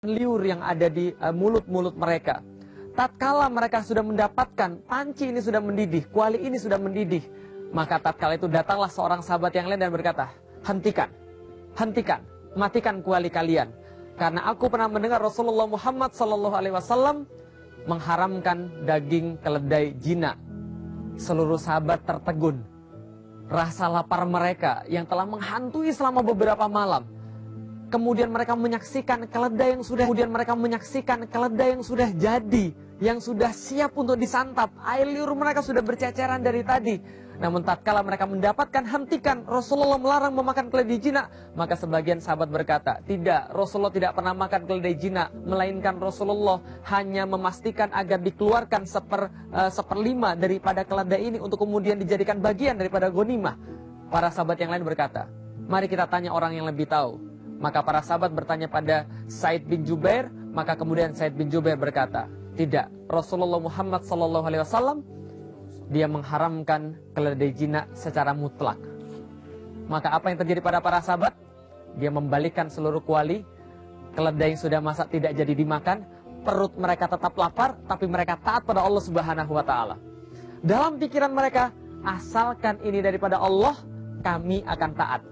liur yang ada di mulut-mulut mereka. Tatkala mereka sudah mendapatkan panci ini sudah mendidih, kuali ini sudah mendidih, maka tatkala itu datanglah seorang sahabat yang lain dan berkata, hentikan, hentikan, matikan kuali kalian. Karena aku pernah mendengar Rasulullah Muhammad SAW mengharamkan daging keledai jinak. Seluruh sahabat tertegun. Rasa lapar mereka yang telah menghantui selama beberapa malam. Kemudian mereka menyaksikan keledai yang sudah jadi, yang sudah siap untuk disantap. Air liur mereka sudah berceceran dari tadi. Namun tatkala mereka mendapatkan hentikan, Rasulullah melarang memakan keledai jinak, maka sebagian sahabat berkata, tidak, Rasulullah tidak pernah makan keledai jinak, melainkan Rasulullah hanya memastikan agar dikeluarkan seperlima daripada keledai ini untuk kemudian dijadikan bagian daripada ghanimah. Para sahabat yang lain berkata, mari kita tanya orang yang lebih tahu. Maka para sahabat bertanya pada Sa'id bin Jubair, maka kemudian Sa'id bin Jubair berkata, tidak, Rasulullah Muhammad SAW dia mengharamkan keledai jinak secara mutlak. Maka apa yang terjadi pada para sahabat? Dia membalikkan seluruh kuali, keledai yang sudah masak tidak jadi dimakan, perut mereka tetap lapar, tapi mereka taat pada Allah Subhanahu wa Ta'ala. Dalam pikiran mereka, asalkan ini daripada Allah, kami akan taat.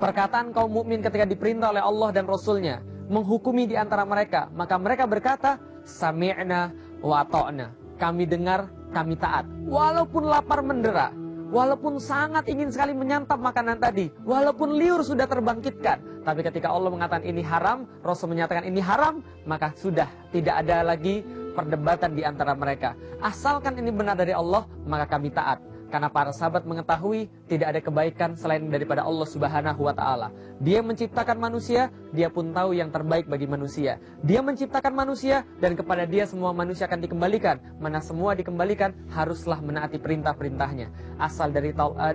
Perkataan kaum mukmin ketika diperintah oleh Allah dan Rasulnya menghukumi di antara mereka, maka mereka berkata, sami'na wa ata'na. Kami dengar, kami taat. Walaupun lapar mendera, walaupun sangat ingin sekali menyantap makanan tadi, walaupun liur sudah terbangkitkan, tapi ketika Allah mengatakan ini haram, Rasul menyatakan ini haram, maka sudah tidak ada lagi perdebatan di antara mereka. Asalkan ini benar dari Allah, maka kami taat. Karena para sahabat mengetahui tidak ada kebaikan selain daripada Allah Subhanahu wa Ta'ala. Dia menciptakan manusia, dia pun tahu yang terbaik bagi manusia. Dia menciptakan manusia dan kepada dia semua manusia akan dikembalikan. Mana semua dikembalikan haruslah menaati perintah-perintahnya.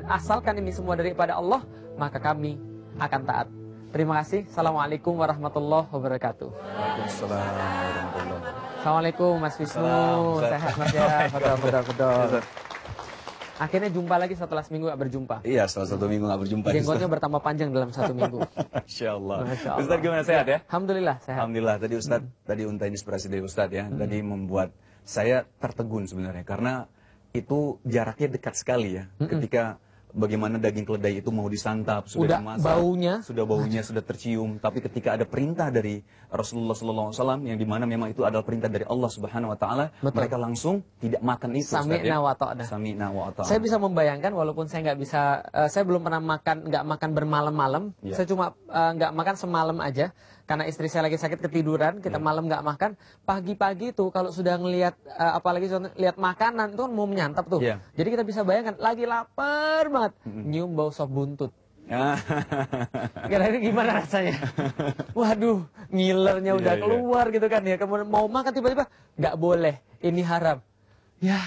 Asalkan ini semua daripada Allah, maka kami akan taat. Terima kasih. Assalamualaikum warahmatullahi wabarakatuh. Waalaikumsalam warahmatullahi wabarakatuh. Assalamualaikum Mas Wisnu. Sehat Mas ya. Betul. Akhirnya jumpa lagi setelah seminggu gak berjumpa. Iya, setelah 1 minggu gak berjumpa. Jenggotnya bertambah panjang dalam 1 minggu. Masya Allah. Masya Allah. Ustadz gimana, sehat ya? Alhamdulillah sehat. Alhamdulillah. Tadi Ustadz, tadi unta inspirasi dari Ustadz ya. Tadi membuat saya tertegun sebenarnya. Karena itu jaraknya dekat sekali ya. Ketika bagaimana daging keledai itu mau disantap, sudah dimasak, baunya sudah tercium. Tapi ketika ada perintah dari Rasulullah SAW yang dimana memang itu adalah perintah dari Allah Subhanahu Wa Taala, mereka langsung tidak makan itu. Sami'na wa ta'na. Sami'na wa ta'na. Saya bisa membayangkan walaupun saya nggak bisa, saya belum pernah nggak makan bermalam-malam. Saya cuma nggak makan semalam aja. Karena istri saya lagi sakit ketiduran, kita malam nggak makan. Pagi-pagi tuh kalau sudah ngelihat, apalagi lihat makanan itu kan mau menyantap tuh. Jadi kita bisa bayangkan lagi lapar banget, nyium bau sop buntut. Kira-kira gimana rasanya? Waduh, ngilernya udah keluar gitu kan ya. Kemudian mau makan tiba-tiba nggak boleh, ini haram. Ya,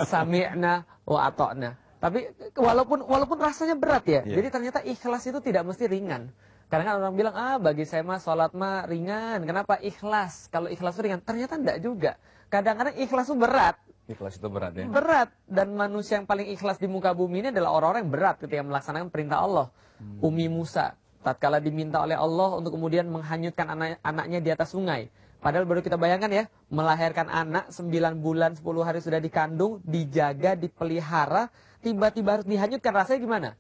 sami'na wa ata'na. Tapi walaupun rasanya berat ya. Jadi ternyata ikhlas itu tidak mesti ringan. Karena kan orang bilang, bagi saya mah sholat mah ringan. Kenapa? Ikhlas. Kalau ikhlas itu ringan. Ternyata enggak juga. Kadang-kadang ikhlas itu berat. Ikhlas itu berat ya? Berat. Dan manusia yang paling ikhlas di muka bumi ini adalah orang-orang yang berat ketika melaksanakan perintah Allah. Umi Musa, tatkala diminta oleh Allah untuk kemudian menghanyutkan anaknya di atas sungai. Padahal baru kita bayangkan ya, melahirkan anak 9 bulan, 10 hari sudah dikandung, dijaga, dipelihara, tiba-tiba harus dihanyutkan. Rasanya gimana?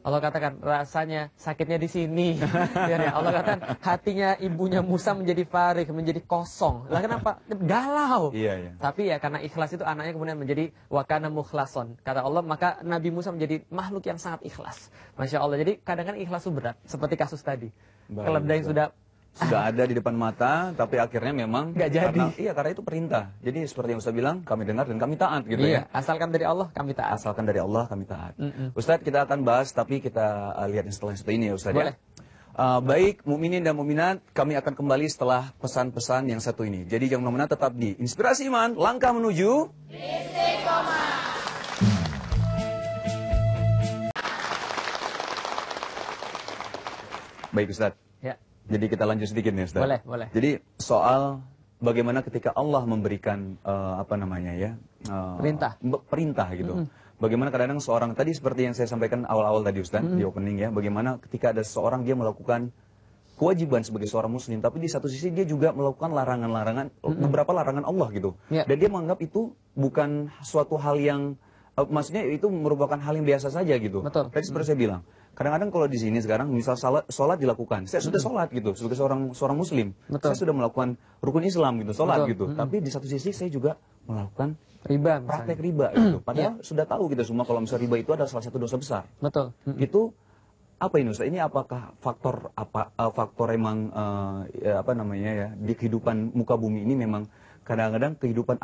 Allah katakan rasanya sakitnya di sini. Allah katakan hatinya ibunya Musa menjadi farig, menjadi kosong. Lah kenapa? Galau. Tapi ya karena ikhlas itu anaknya kemudian menjadi wakana mukhlason. Kata Allah, maka Nabi Musa menjadi makhluk yang sangat ikhlas. Masya Allah. Jadi kadang-kadang ikhlas itu berat. Seperti kasus tadi. Keledai yang sudah ada di depan mata, tapi akhirnya memang nggak jadi. Karena itu perintah. Jadi seperti yang Ustaz bilang, kami dengar dan kami taat gitu ya. Asalkan dari Allah kami taat. Asalkan dari Allah kami taat. Ustaz, kita akan bahas, tapi kita lihat yang setelah ini ya Ustaz. Boleh. Baik, mukminin dan mukminat, kami akan kembali setelah pesan-pesan yang satu ini. Jadi jangan kemana-mana, tetap di Inspirasi Iman, langkah menuju Istiqomah. Baik Ustaz. Jadi kita lanjut sedikit nih Ustaz. Boleh. Jadi soal bagaimana ketika Allah memberikan perintah gitu. Bagaimana kadang-kadang seorang tadi seperti yang saya sampaikan awal-awal tadi Ustaz di opening ya, bagaimana ketika ada seorang dia melakukan kewajiban sebagai seorang muslim, tapi di satu sisi dia juga melakukan larangan-larangan, beberapa larangan Allah gitu. Dan dia menganggap itu bukan suatu hal yang, maksudnya itu merupakan hal yang biasa saja gitu. Betul. Tadi seperti saya bilang, kadang-kadang kalau di sini sekarang misal sholat dilakukan, saya sudah sholat gitu sebagai seorang muslim. Betul. Saya sudah melakukan rukun Islam gitu, sholat gitu. Tapi di satu sisi saya juga melakukan Riba, praktek riba gitu. Padahal sudah tahu kita semua kalau misalnya riba itu adalah salah satu dosa besar. Betul. Itu apa ini Ustaz? Ini apakah faktor emang apa namanya ya, di kehidupan muka bumi ini memang kadang-kadang kehidupan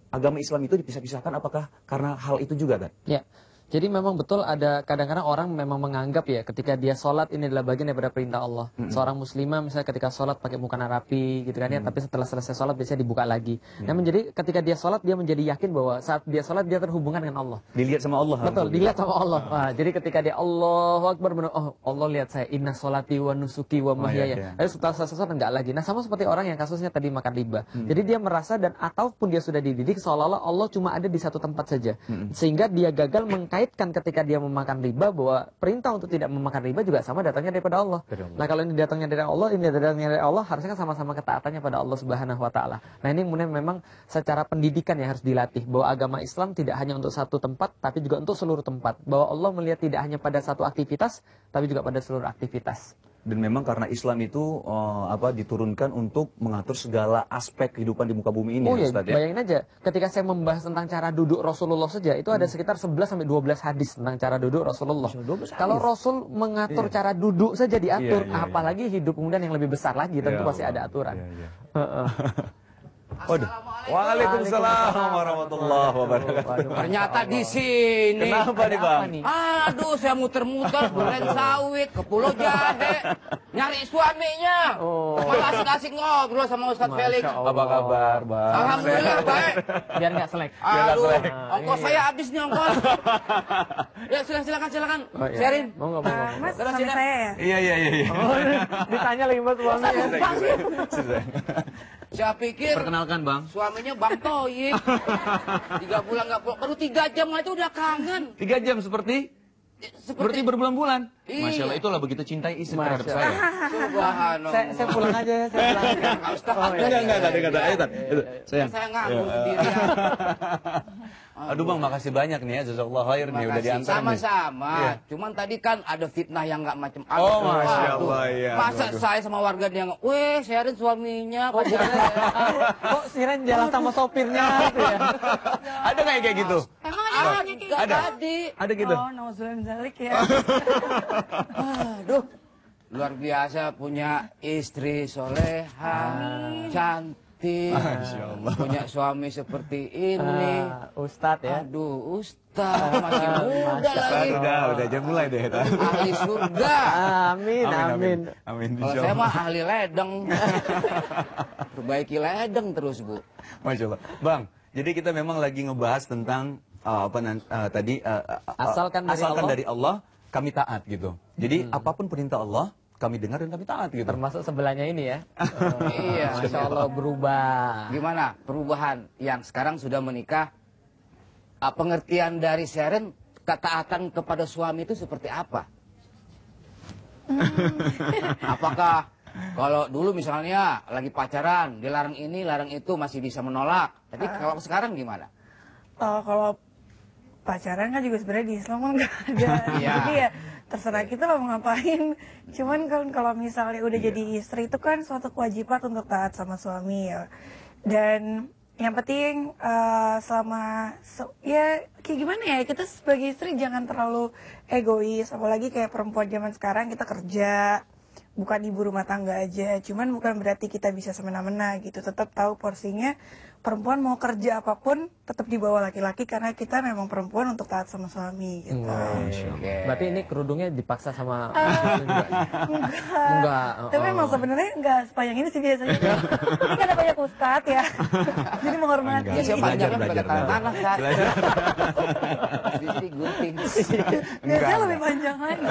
agama Islam itu dipisah-pisahkan, apakah karena hal itu juga kan? Ya. Jadi memang betul ada kadang-kadang orang memang menganggap ya ketika dia sholat ini adalah bagian daripada perintah Allah. Seorang muslimah misalnya ketika sholat pakai mukena rapi gitu kan ya, tapi setelah selesai sholat biasanya dibuka lagi. Nah menjadi ketika dia sholat dia menjadi yakin bahwa saat dia sholat dia terhubungan dengan Allah. Dilihat sama Allah. Betul, dilihat sama Allah. Wah, jadi ketika dia Allahu Akbar, oh Allah lihat saya, inna sholati wa nusuki wa mahyaya. Lalu setelah selesai sholat enggak lagi. Nah sama seperti orang yang kasusnya tadi makan riba. Jadi dia merasa dan ataupun dia sudah dididik seolah-olah Allah cuma ada di satu tempat saja. Sehingga dia gagal mengkaitkan ketika dia memakan riba bahwa perintah untuk tidak memakan riba juga sama datangnya daripada Allah. Nah kalau ini datangnya dari Allah, ini datangnya dari Allah, harusnya kan sama-sama ketaatannya pada Allah Subhanahu Wa Taala. Nah ini kemudian memang secara pendidikan yang harus dilatih bahwa agama Islam tidak hanya untuk satu tempat, tapi juga untuk seluruh tempat. Bahwa Allah melihat tidak hanya pada satu aktivitas, tapi juga pada seluruh aktivitas. Dan memang karena Islam itu diturunkan untuk mengatur segala aspek kehidupan di muka bumi ini. Oh ya, Ustaz, ya? bayangin aja ketika saya membahas tentang cara duduk Rasulullah saja itu ada sekitar 11 sampai 12 hadis tentang cara duduk Rasulullah. Kalau Rasul mengatur cara duduk saja diatur, apalagi hidup kemudian yang lebih besar lagi tentu pasti ada aturan. Waduh. Waalaikumsalam warahmatullahi wabarakatuh. Ternyata di sini. Kenapa nih Bang? Aduh, saya muter-muter Duren Sawit ke Pulau Jahe nyari suaminya. Malah asik-asik ngobrol sama Ustadz Felix. Apa kabar, Bang? Alhamdulillah baik. Biar nggak selek. Aduh, ongkos saya habis nih ongkos. Ya silakan. Sharing. Monggo. Mas, suami saya ya? Iya. Ditanya lagi Mas suaminya. Saya pikir Perkenalkan Bang. suaminya Bang Toyib. 3 bulan nggak pulang, baru 3 jam aja udah kangen. 3 jam seperti berbulan-bulan. Iya. Masya Allah, itulah begitu cintai istri terhadap saya. Subhanallah. Saya pulang aja ya, saya pulang aja. Enggak ada kata. Ayo, Tan. Sayang. Saya nganggur sendirian. Aduh Bang, makasih banyak nih ya, jazakallahu khair nih udah diantar nih. Sama-sama. Iya. Cuman tadi kan ada fitnah yang nggak macam apa. Oh, Masya Allah, ya. Masa saya sama warga dia nggak, weh, Sharon suaminya. Kok Siren jalan sama sopirnya gitu ya? Ada nggak yang kayak gitu? Emang Ah, ada nggak tadi. Ada gitu? Oh, nauzubillah min dzalik ya. Aduh. Luar biasa punya istri soleha, cantik, punya suami seperti ini. Ustadz ya. Aduh, Ustaz masih muda lagi. Udah jangan mulai deh. Ahli surga. Amin. Kalau saya mah ahli ledeng. Perbaiki ledeng terus, Bu. Masya Allah. Bang, jadi kita memang lagi ngebahas tentang tadi Asalkan dari Allah kami taat gitu. Jadi apapun perintah Allah kami dengar dan kami taat gitu. Termasuk sebelahnya ini ya. Iya. Masya Allah berubah. Gimana perubahan yang sekarang sudah menikah? Pengertian dari Sharon ketaatan kepada suami itu seperti apa? Apakah kalau dulu misalnya lagi pacaran, dilarang ini, larang itu masih bisa menolak. Tapi kalau sekarang gimana? Kalau pacaran kan juga sebenarnya di Islam kan nggak ada. Iya. Jadi ya terserah kita lah mau ngapain. Cuman kan kalau misalnya udah jadi istri itu kan suatu kewajiban untuk taat sama suami ya. Dan yang penting ya kayak gimana ya, kita sebagai istri jangan terlalu egois. Apalagi kayak perempuan zaman sekarang, kita kerja, bukan ibu rumah tangga aja. Cuman bukan berarti kita bisa semena-mena gitu. Tetap tahu porsinya. Perempuan mau kerja apapun tetap di bawah laki-laki karena kita memang perempuan untuk taat sama suami gitu. Berarti ini kerudungnya dipaksa sama Enggak. Tapi memang sebenarnya enggak sepanjang ini sih biasanya. Ini kan ada banyak ustadz ya. Jadi menghormati. Ya saya panjangnya belajar. pakai tangan kan. Di sini gunting. Biasanya lebih panjang lagi.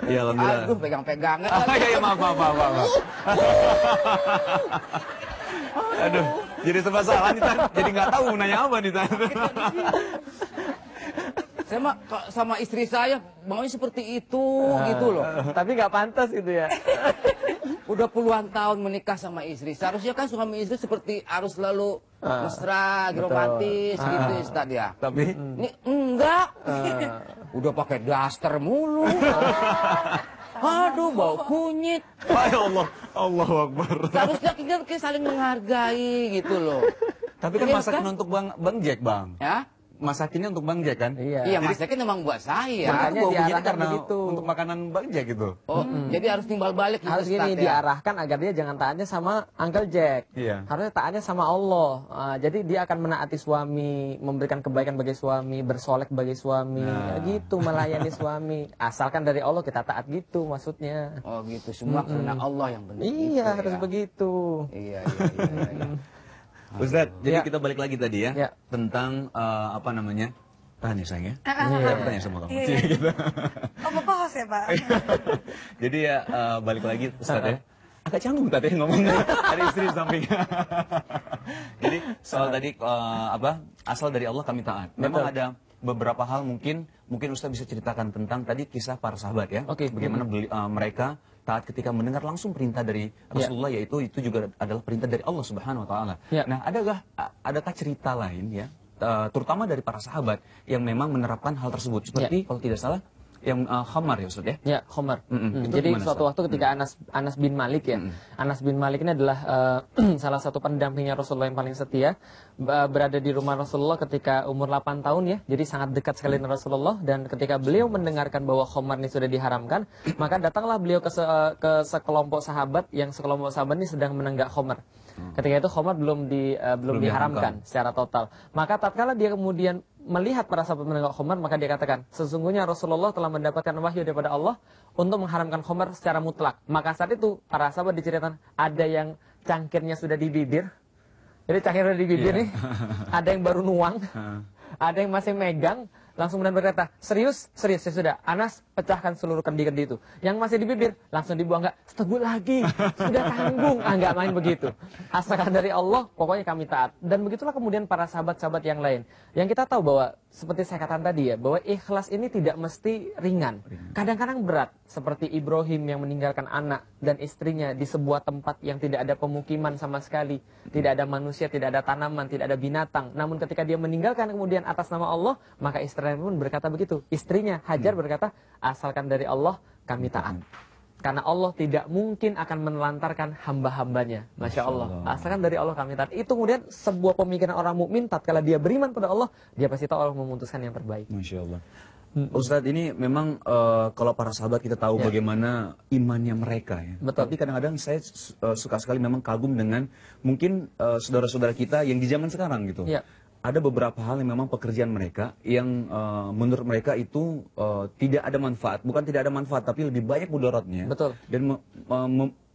Iya, alhamdulillah. Aduh, pegang-pegangan. Iya, maaf. Aduh, jadi serba salah nih Tan. Jadi nggak tahu mau nanya apa nih Tan. Saya mah sama istri saya maunya seperti itu gitu loh. Tapi nggak pantas gitu ya. Udah puluhan tahun menikah sama istri. Seharusnya kan suami istri seperti harus selalu mesra, romantis gitu Ustaz ya. Tapi Ini enggak. Udah pakai daster mulu. Aduh, bau kunyit. ya Allah, Allahu Akbar. Seharusnya kita saling menghargai gitu loh. Tapi kan Iya, masakin kan? untuk Bang Jack, Bang. Ya? Masakinnya untuk Bang Jack kan? Iya, masaknya memang buat saya. Makanya Bau kunyitnya diarahkan karena begitu. untuk makanan Bang Jack gitu. Oh, jadi harus timbal balik gitu, Harus Ustaz, gini, ya? diarahkan agar dia jangan taatnya sama Uncle Jack. Iya. Harusnya taatnya sama Allah. Jadi dia akan menaati suami, memberikan kebaikan bagi suami, bersolek bagi suami, ya gitu melayani suami. Asalkan dari Allah kita taat gitu maksudnya. Oh gitu, semua karena Allah yang benar. Iya, gitu, harus ya. begitu. Iya. Ustaz, jadi Ya. kita balik lagi tadi ya, Ya. tentang apa namanya? Tahan ya sayang ya. Iya. Saya bertanya sama kamu. Iya. Oh, Bapak host ya, Pak? Jadi ya balik lagi Ustaz ya. Agak canggung tadi ngomongnya. Ada istri di samping. Jadi soal tadi asal dari Allah kami taat. Memang Betul. ada beberapa hal mungkin Ustaz bisa ceritakan tentang tadi kisah para sahabat ya. Oke. Bagaimana mereka taat ketika mendengar langsung perintah dari Rasulullah, yaitu itu juga adalah perintah dari Allah Subhanahu wa taala. Ya. Nah, adakah cerita lain ya, terutama dari para sahabat yang memang menerapkan hal tersebut seperti kalau tidak salah yang khamar ya Ustaz ya? Ya, Khomar. Itu Jadi gimana, suatu Ustaz? waktu ketika Anas bin Malik ya. Anas bin Malik ini adalah salah satu pendampingnya Rasulullah yang paling setia, berada di rumah Rasulullah ketika umur 8 tahun ya. Jadi sangat dekat sekali dengan Rasulullah, dan ketika beliau mendengarkan bahwa khamar ini sudah diharamkan, maka datanglah beliau ke sekelompok sahabat yang sekelompok sahabat ini sedang menenggak khamar. Ketika itu khamar belum diharamkan secara total. Maka tatkala dia kemudian melihat para sahabat menenggak khamar, maka dia katakan, sesungguhnya Rasulullah telah mendapatkan wahyu daripada Allah untuk mengharamkan khamar secara mutlak. Maka saat itu para sahabat diceritakan ada yang cangkirnya sudah di bibir. Jadi cangkir sudah di bibir nih. Ada yang baru nuang. Ada yang masih megang. Langsung kemudian berkata, serius ya sudah. Anas pecahkan seluruh kendi-kendi itu. Yang masih di bibir langsung dibuang, enggak, seteguk lagi. Sudah tanggung. Enggak main begitu. Asalkan dari Allah, pokoknya kami taat. Dan begitulah kemudian para sahabat-sahabat yang lain. Yang kita tahu bahwa seperti saya katakan tadi ya, bahwa ikhlas ini tidak mesti ringan. Kadang-kadang berat. Seperti Ibrahim yang meninggalkan anak dan istrinya di sebuah tempat yang tidak ada pemukiman sama sekali. Tidak ada manusia, tidak ada tanaman, tidak ada binatang. Namun ketika dia meninggalkan kemudian atas nama Allah, maka istrinya pun berkata begitu. Istrinya Hajar berkata, asalkan dari Allah kami taat. Karena Allah tidak mungkin akan menelantarkan hamba-hambanya. Masya Allah. Asalkan dari Allah kami taat. Itu kemudian sebuah pemikiran orang mukmin. Tatkala dia beriman pada Allah, dia pasti tahu Allah memutuskan yang terbaik. Masya Allah. Ustadz, ini memang kalau para sahabat kita tahu bagaimana imannya mereka ya. Betul. Tapi kadang-kadang saya suka sekali memang kagum dengan mungkin saudara-saudara kita yang di zaman sekarang gitu. Ya. Ada beberapa hal yang memang pekerjaan mereka yang menurut mereka itu tidak ada manfaat. Bukan tidak ada manfaat, tapi lebih banyak mudaratnya. Betul. Dan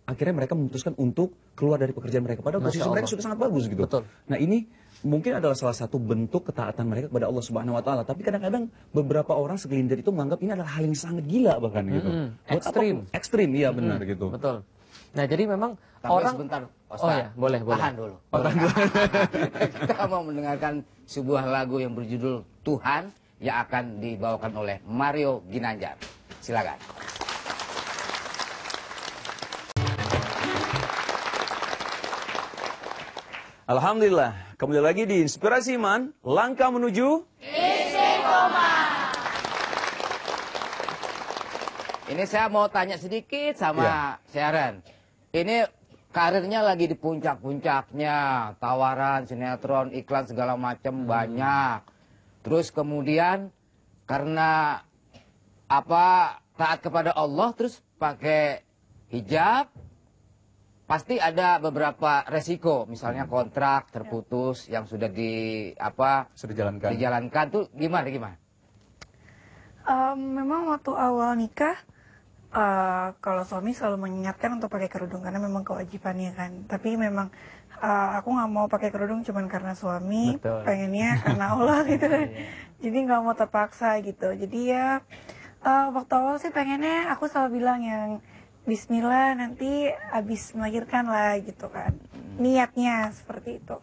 akhirnya mereka memutuskan untuk keluar dari pekerjaan mereka. Padahal posisi mereka sudah sangat bagus gitu. Betul. Nah ini mungkin adalah salah satu bentuk ketaatan mereka kepada Allah Subhanahu Wa Taala. Tapi kadang-kadang beberapa orang segelintir itu menganggap ini adalah hal yang sangat gila bahkan gitu. Buat Ekstrim. apa? Ekstrim, iya benar gitu. Betul. Nah jadi memang Tapi orang... sebentar, Oh ya, boleh. Tahan dulu. Kita mau mendengarkan sebuah lagu yang berjudul Tuhan yang akan dibawakan oleh Mario Ginanjar. Silakan. Alhamdulillah, kembali lagi di Inspirasi Iman, langkah menuju Ini saya mau tanya sedikit sama Sharon. Ini karirnya lagi di puncak-puncaknya, tawaran, sinetron, iklan segala macam banyak. Terus kemudian karena taat kepada Allah, terus pakai hijab, pasti ada beberapa resiko, misalnya kontrak terputus yang sudah sudah dijalankan. dijalankan tuh gimana? Memang waktu awal nikah, kalau suami selalu mengingatkan untuk pakai kerudung karena memang kewajibannya kan. Tapi memang aku nggak mau pakai kerudung cuman karena suami, Betul. pengennya karena Allah gitu kan. Jadi nggak mau terpaksa gitu. Jadi ya waktu awal sih pengennya aku selalu bilang yang Bismillah nanti habis melahirkan lah gitu kan. Niatnya seperti itu.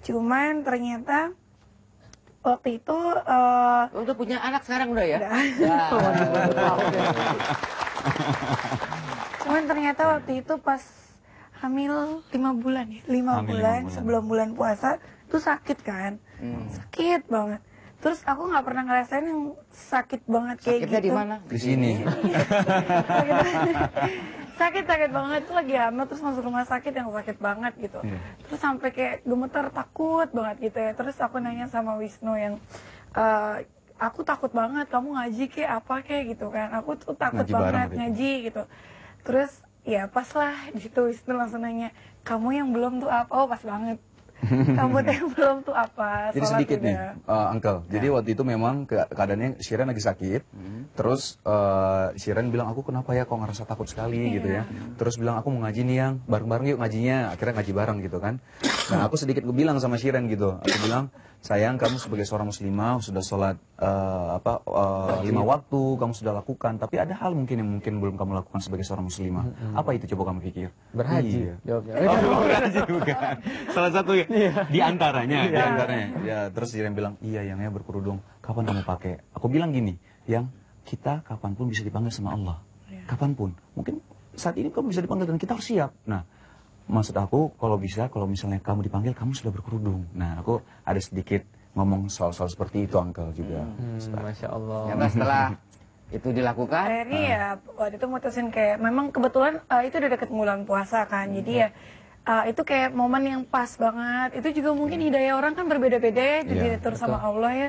Cuman ternyata waktu itu Udah punya anak sekarang udah ya? udah. Ya. Cuman ternyata waktu itu pas hamil 5 bulan ya, 5 Hamil bulan 5 bulan. sebelum bulan puasa itu sakit kan, sakit banget. Terus aku nggak pernah ngerasain yang sakit banget kayak Sakitnya gitu. di mana? Di sini. Sakit banget tuh lagi hamil terus masuk rumah sakit yang sakit banget gitu. Iya. Terus sampai kayak gemetar takut banget gitu ya. Terus aku nanya sama Wisnu yang aku takut banget kamu ngaji kayak apa kayak gitu kan. Aku tuh takut Ngaji bareng banget waktu itu. ngaji gitu. Terus ya pas lah di situ Wisnu langsung nanya, "Kamu yang belum tuh apa?" Oh, pas banget. Kamu tuh yang belum tuh apa? Jadi Sholat sedikit nih, udah. Uncle. Jadi waktu itu memang keadaannya Shiren lagi sakit. Terus Shiren bilang, aku kenapa ya kok ngerasa takut sekali gitu ya. Terus bilang, aku mau ngaji nih yang bareng-bareng yuk ngajinya. Akhirnya ngaji bareng gitu kan. Nah aku sedikit gue bilang sama Shiren gitu. Aku bilang, sayang kamu sebagai seorang muslimah sudah sholat 5 waktu, kamu sudah lakukan. Tapi ada hal mungkin yang mungkin belum kamu lakukan sebagai seorang muslimah. Apa itu coba kamu pikir? Berhaji Iya. jawabnya. Oh, berhaji bukan. Salah satu ya. Di antaranya. Di antaranya. Ya, terus dia bilang, iya yang ya berkerudung. Kapan kamu pakai? Aku bilang gini, yang kita kapanpun bisa dipanggil sama Allah. Kapanpun. Mungkin saat ini kamu bisa dipanggil dan kita harus siap. Nah, maksud aku kalau bisa, kalau misalnya kamu dipanggil, kamu sudah berkerudung. Nah, aku ada sedikit ngomong soal-soal seperti itu, Uncle juga. Masya Allah. Ternyata setelah itu dilakukan, Akhirnya ya waktu itu mutusin kayak memang kebetulan itu udah deket bulan puasa kan. Jadi ya itu kayak momen yang pas banget. Itu juga mungkin hidayah orang kan berbeda-beda ya, jadi diatur sama Allah ya.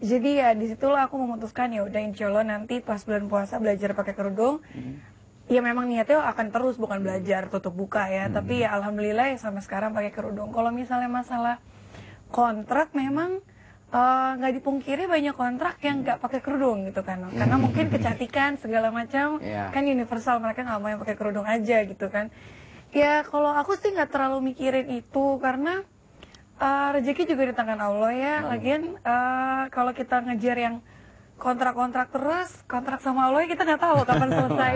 Jadi ya disitulah aku memutuskan ya udah insya Allah nanti pas bulan puasa belajar pakai kerudung. Ya memang niatnya akan terus bukan belajar tutup buka ya. Tapi ya alhamdulillah ya sampai sekarang pakai kerudung. Kalau misalnya masalah kontrak memang nggak dipungkiri banyak kontrak yang nggak pakai kerudung gitu kan. Karena mungkin kecantikan segala macam kan universal, mereka nggak mau yang pakai kerudung aja gitu kan. Ya kalau aku sih nggak terlalu mikirin itu karena rezeki juga di tangan Allah ya. Lagian kalau kita ngejar yang kontrak-kontrak terus, kontrak sama Allah kita nggak tahu kapan selesai.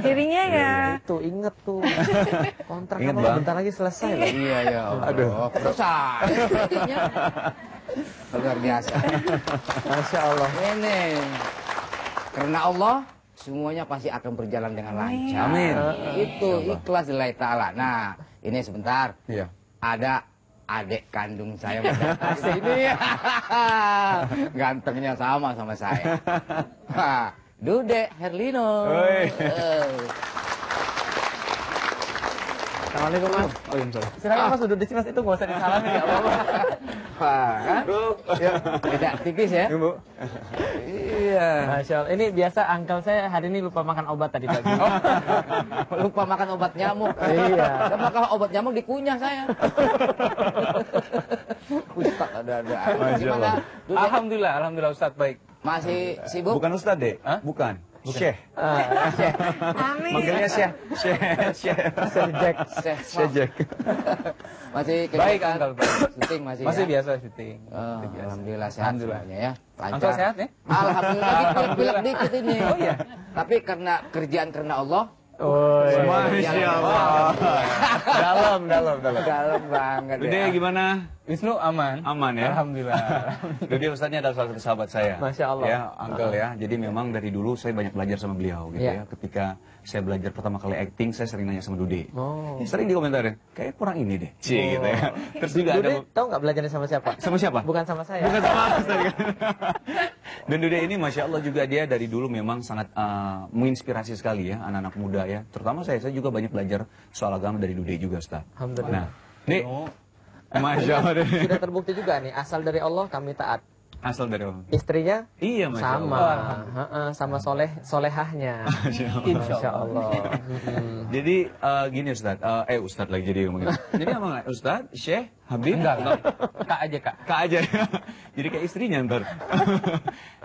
Jadinya ya. Itu inget tuh. Kontrak Inget, kamu Bang. bentar lagi selesai loh. iya ya Allah. Selesai. Intinya luar biasa. Masya Allah. Ini karena Allah semuanya pasti akan berjalan dengan lancar. Amin. Itu ikhlas lillahi ta'ala. Nah, ini sebentar. Iya. Ada adik kandung saya mendatang ke sini. Gantengnya sama saya. Dude Herlino. Assalamualaikum Mas. Oh, iya, salah. Silakan Mas duduk di sini Mas, itu nggak usah disalamin ya apa-apa. Wah, kan? Tidak tipis ya? Iya. Masya Allah. Ini biasa uncle saya hari ini lupa makan obat tadi pagi. Lupa makan obat nyamuk. Iya. Dan makan obat nyamuk dikunyah saya. Ustaz ada. Gimana? Dude, Alhamdulillah Ustadz baik. masih sibuk? Bukan Ustadz, Dek. Bukan. Syekh. Amin. Manggilnya Syekh. Jack. Syekh. Masih Baik, kegiatan Uncle, baik. syuting masih Masih ya? biasa syuting. Oh, Masih biasa. alhamdulillah sehat Alhamdulillah. semuanya ya. Lancar. Uncle sehat ya? Alhamdulillah pilek dikit ini. Oh iya. Tapi karena kerjaan karena Allah. Oh, iya. Masya Allah. Dalam. Dalam banget Udah ya. gimana? Wisnu aman? Aman ya? Alhamdulillah. Dodi Ustadznya adalah salah satu sahabat saya. Masya Allah. Ya, Uncle ya. Jadi memang dari dulu saya banyak belajar sama beliau gitu Iya. ya. Ketika saya belajar pertama kali acting, saya sering nanya sama Dude. Oh. Sering dikomentarin, kayak kurang ini deh. Cie gitu ya. Terus juga ada Dude, tahu nggak belajarnya sama siapa? sama siapa? Bukan sama saya. Bukan sama aku tadi kan. Dan Dude ini Masya Allah juga dia dari dulu memang sangat menginspirasi sekali ya anak-anak muda ya. Terutama saya juga banyak belajar soal agama dari Dude juga Ustaz. Alhamdulillah. Nah, Dek, Masya Allah deh. Sudah terbukti juga nih, asal dari Allah kami taat. Asal dari Allah. Istrinya Iya Masya sama, Allah. sama solehahnya. Insya Allah. Jadi gini Ustaz, Ustaz lagi jadi ngomongin. Jadi apa Ustaz, Syekh, Habib? Enggak. Kak aja kak. Kak aja. Jadi kayak istrinya ntar.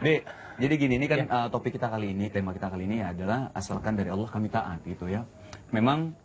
Dek, jadi gini, ini kan topik kita kali ini, tema kita kali ini adalah asalkan dari Allah kami taat gitu ya. Memang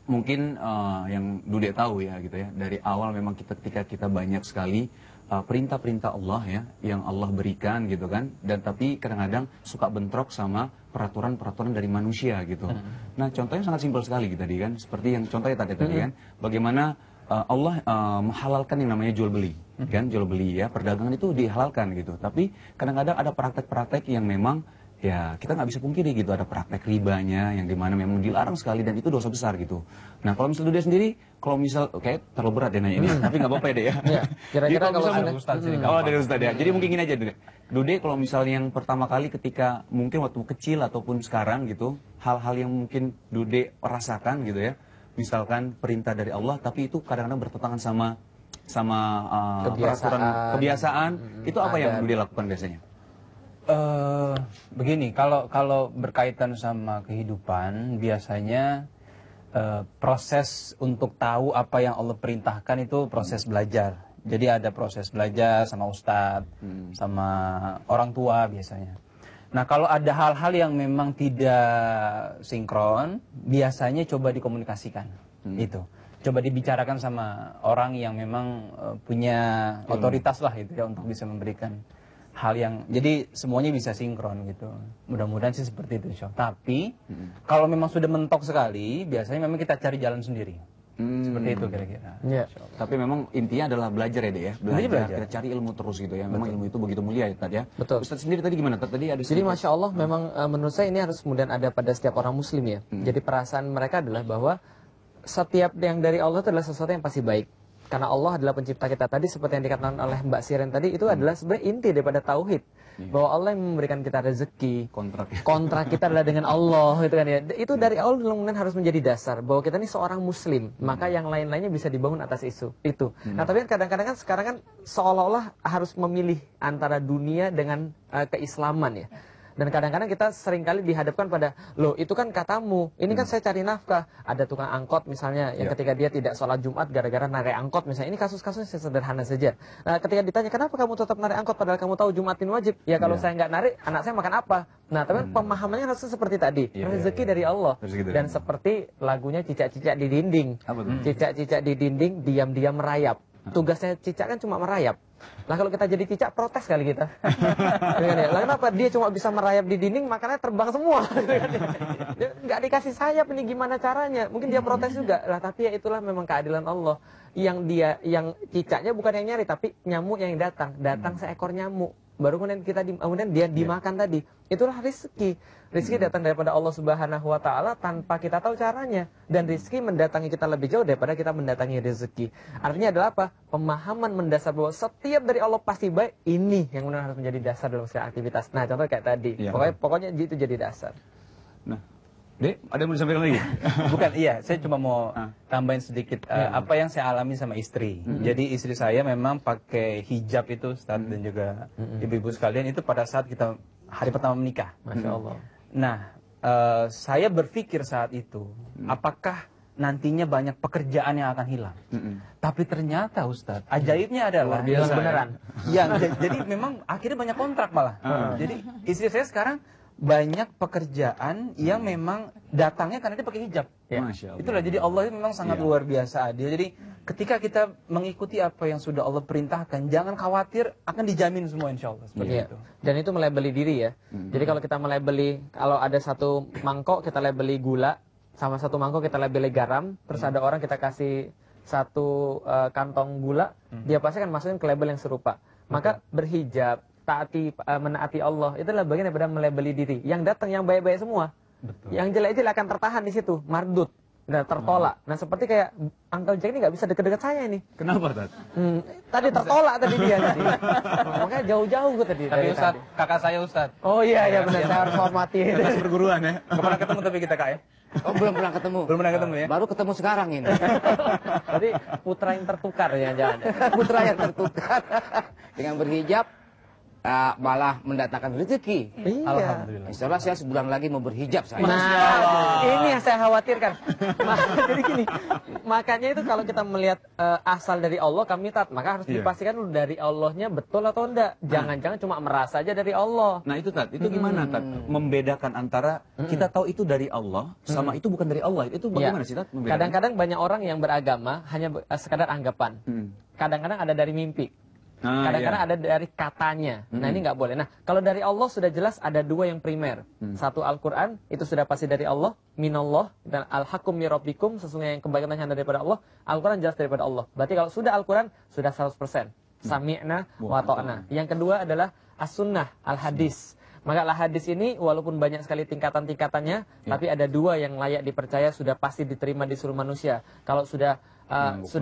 mungkin yang Dude tahu ya gitu ya, dari awal memang ketika kita banyak sekali perintah-perintah Allah ya yang Allah berikan gitu kan, dan tapi kadang-kadang suka bentrok sama peraturan-peraturan dari manusia gitu. Nah contohnya sangat simpel sekali gitu tadi kan, seperti yang contohnya tadi kan, bagaimana Allah menghalalkan yang namanya jual beli kan jual beli ya, perdagangan itu dihalalkan gitu. Tapi kadang-kadang ada praktek-praktek yang memang ya kita nggak bisa pungkiri gitu, ada praktek ribanya yang dimana memang dilarang sekali dan itu dosa besar gitu. Nah kalau misalnya dia sendiri, kalau misal kayak terlalu berat ya nanya ini, tapi nggak apa-apa ya deh ya. Kira-kira Jadi kalau Ada Ustaz sini. Oh dari Ustaz ya. Jadi mungkin gini aja Dude, kalau misalnya yang pertama kali ketika mungkin waktu kecil ataupun sekarang gitu, hal-hal yang mungkin Dude rasakan gitu ya, misalkan perintah dari Allah, tapi itu kadang-kadang bertentangan sama peraturan kebiasaan, itu apa yang Dude lakukan biasanya? Begini, kalau berkaitan sama kehidupan, biasanya proses untuk tahu apa yang Allah perintahkan itu proses belajar. Jadi ada proses belajar sama ustadz, sama orang tua biasanya. Nah kalau ada hal-hal yang memang tidak sinkron, biasanya coba dikomunikasikan. Itu. Coba dibicarakan sama orang yang memang punya otoritas lah itu ya untuk bisa memberikan hal yang jadi semuanya bisa sinkron gitu. Mudah-mudahan sih seperti itu insya Allah. Tapi kalau memang sudah mentok sekali, biasanya memang kita cari jalan sendiri. Seperti itu kira-kira. Ya. Tapi memang intinya adalah belajar ya deh ya. Belajar. Kita cari ilmu terus gitu ya. Memang ilmu itu begitu mulia ya Tad ya. Betul. Ustaz sendiri tadi gimana? Tadi ada Jadi Masya Allah memang menurut saya ini harus kemudian ada pada setiap orang muslim ya. Jadi perasaan mereka adalah bahwa setiap yang dari Allah itu adalah sesuatu yang pasti baik. Karena Allah adalah pencipta kita tadi, seperti yang dikatakan oleh Mbak Siren tadi, itu adalah sebenarnya inti daripada tauhid. Bahwa Allah yang memberikan kita rezeki, kontrak kita adalah dengan Allah, gitu kan ya. Itu dari Allah kemudian harus menjadi dasar bahwa kita ini seorang muslim, maka yang lain-lainnya bisa dibangun atas itu. Nah, tapi kadang-kadang kan sekarang kan seolah-olah harus memilih antara dunia dengan keislaman ya. Dan kadang-kadang kita seringkali dihadapkan pada, loh itu kan katamu, ini kan saya cari nafkah. Ada tukang angkot misalnya, yang ketika dia tidak sholat Jumat gara-gara narik angkot misalnya. Ini kasus-kasus yang sederhana saja. Nah ketika ditanya, kenapa kamu tetap narik angkot padahal kamu tahu Jumatin wajib? Ya kalau saya nggak narik, anak saya makan apa? Nah tapi pemahamannya harusnya seperti tadi. Rezeki dari Allah. Dan seperti lagunya cicak-cicak di dinding. Cicak-cicak di dinding, diam-diam merayap. Tugasnya cicak kan cuma merayap. Lah kalau kita jadi cicak, protes kali kita. Lah kenapa dia cuma bisa merayap di dinding, makanya terbang semua. Dia nggak dikasih sayap, ini gimana caranya? Mungkin dia protes juga. Lah tapi ya itulah memang keadilan Allah. Yang cicaknya bukan yang nyari, tapi nyamuk yang datang seekor nyamuk. Baru kemudian dia dimakan tadi. Itulah rezeki. Rezeki datang daripada Allah Subhanahu wa taala tanpa kita tahu caranya, dan rezeki mendatangi kita lebih jauh daripada kita mendatangi rezeki. Artinya adalah apa? Pemahaman mendasar bahwa setiap dari Allah pasti baik, ini yang benar harus menjadi dasar dalam setiap aktivitas. Nah, contoh kayak tadi. Pokoknya itu jadi dasar. Nah, Dek, ada yang mau disampaikan lagi? Bukan, iya. Saya cuma mau tambahin sedikit apa yang saya alami sama istri. Jadi istri saya memang pakai hijab itu, Ustaz, dan juga ibu-ibu sekalian, itu pada saat kita hari pertama menikah. Masya Allah. Nah, saya berpikir saat itu, apakah nantinya banyak pekerjaan yang akan hilang? Tapi ternyata, Ustaz, ajaibnya adalah beneran. Jadi memang akhirnya banyak kontrak malah. Jadi istri saya sekarang banyak pekerjaan yang memang datangnya karena dia pakai hijab. Masya Allah. Itulah, jadi Allah itu memang sangat luar biasa adil. Jadi ketika kita mengikuti apa yang sudah Allah perintahkan, jangan khawatir, akan dijamin semua insya Allah. Seperti itu. Dan itu melabeli diri ya. Jadi kalau kita melabeli, kalau ada satu mangkok kita labeli gula, sama satu mangkok kita labeli garam, terus ada orang kita kasih satu kantong gula, dia pasti akan masukin ke label yang serupa. Maka berhijab, menaati Allah, itu adalah bagian daripada melabeli diri. Yang datang yang baik-baik semua. Betul. Yang jelek-jelek akan tertahan di situ, mardut, dan tertolak. Nah seperti kayak Uncle Jack ini nggak bisa deket-deket saya nih. Kenapa, Tad? Tadi tertolak tadi dia tadi. Makanya jauh-jauh gue tadi. Tapi Ustaz, kakak saya Ustaz. Oh iya benar, saya harus hormati. Perguruan ya. Kemana ketemu tapi kita kak ya? Oh belum pernah ketemu. Belum pernah ketemu ya? Baru ketemu sekarang ini. Tadi putra yang tertukar ya jangan. Putra yang tertukar dengan berhijab. Malah mendatangkan rezeki. Iya. Alhamdulillah. Insya Allah saya sebulan lagi mau berhijab saya. Nah, ini yang saya khawatirkan. Jadi gini, makanya itu kalau kita melihat asal dari Allah, kami maka harus dipastikan dulu dari Allahnya betul atau enggak. Jangan-jangan cuma merasa aja dari Allah. Nah itu Tad, itu gimana Tad? Membedakan antara kita tahu itu dari Allah sama itu bukan dari Allah. Itu bagaimana sih Tad? Kadang-kadang banyak orang yang beragama hanya sekadar anggapan. Kadang-kadang ada dari mimpi. Kadang-kadang ada dari katanya. Nah ini nggak boleh. Nah kalau dari Allah sudah jelas ada dua yang primer. Satu Al-Quran, itu sudah pasti dari Allah. Minallah, dan Al-Hakum mirabbikum, sesungguhnya yang kebaikan hanya daripada Allah. Al-Quran jelas daripada Allah. Berarti kalau sudah Al-Quran, sudah 100%. Sami'na wa ta'na. Yang kedua adalah as-sunnah, al-hadis. Maka al-hadis ini walaupun banyak sekali tingkatan-tingkatannya, tapi ada dua yang layak dipercaya, sudah pasti diterima di seluruh manusia. Kalau sudah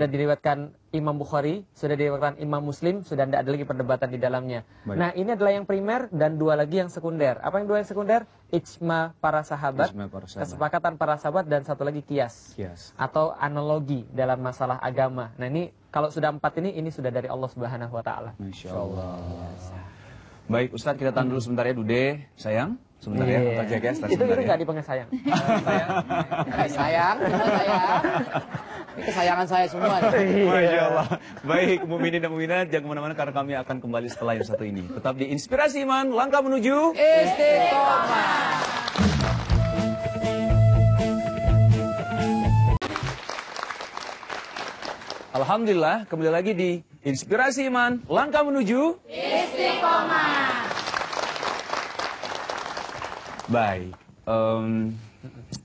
diriwayatkan Imam Bukhari, sudah diriwayatkan Imam Muslim, sudah tidak ada lagi perdebatan di dalamnya. Baik. Nah, ini adalah yang primer dan dua lagi yang sekunder. Apa yang dua yang sekunder? Ijma para sahabat, kesepakatan para sahabat, dan satu lagi kias. Atau analogi dalam masalah agama. Nah, ini kalau sudah empat ini sudah dari Allah Subhanahu wa taala. Masya Allah. Baik, Ustadz, kita tahan dulu sebentar ya, Dude, sayang. Sebentar ya, Ustadz jaga Itu sebentar ya. nggak dipanggil sayang. Sayang. Ini kesayangan saya semua. Masya Allah. Baik, muminin dan muminat, jangan kemana-mana karena kami akan kembali setelah yang satu ini. Tetap di Inspirasi Iman, langkah menuju Istiqomah. Alhamdulillah, kembali lagi di Inspirasi Iman, langkah menuju Istiqomah. Baik,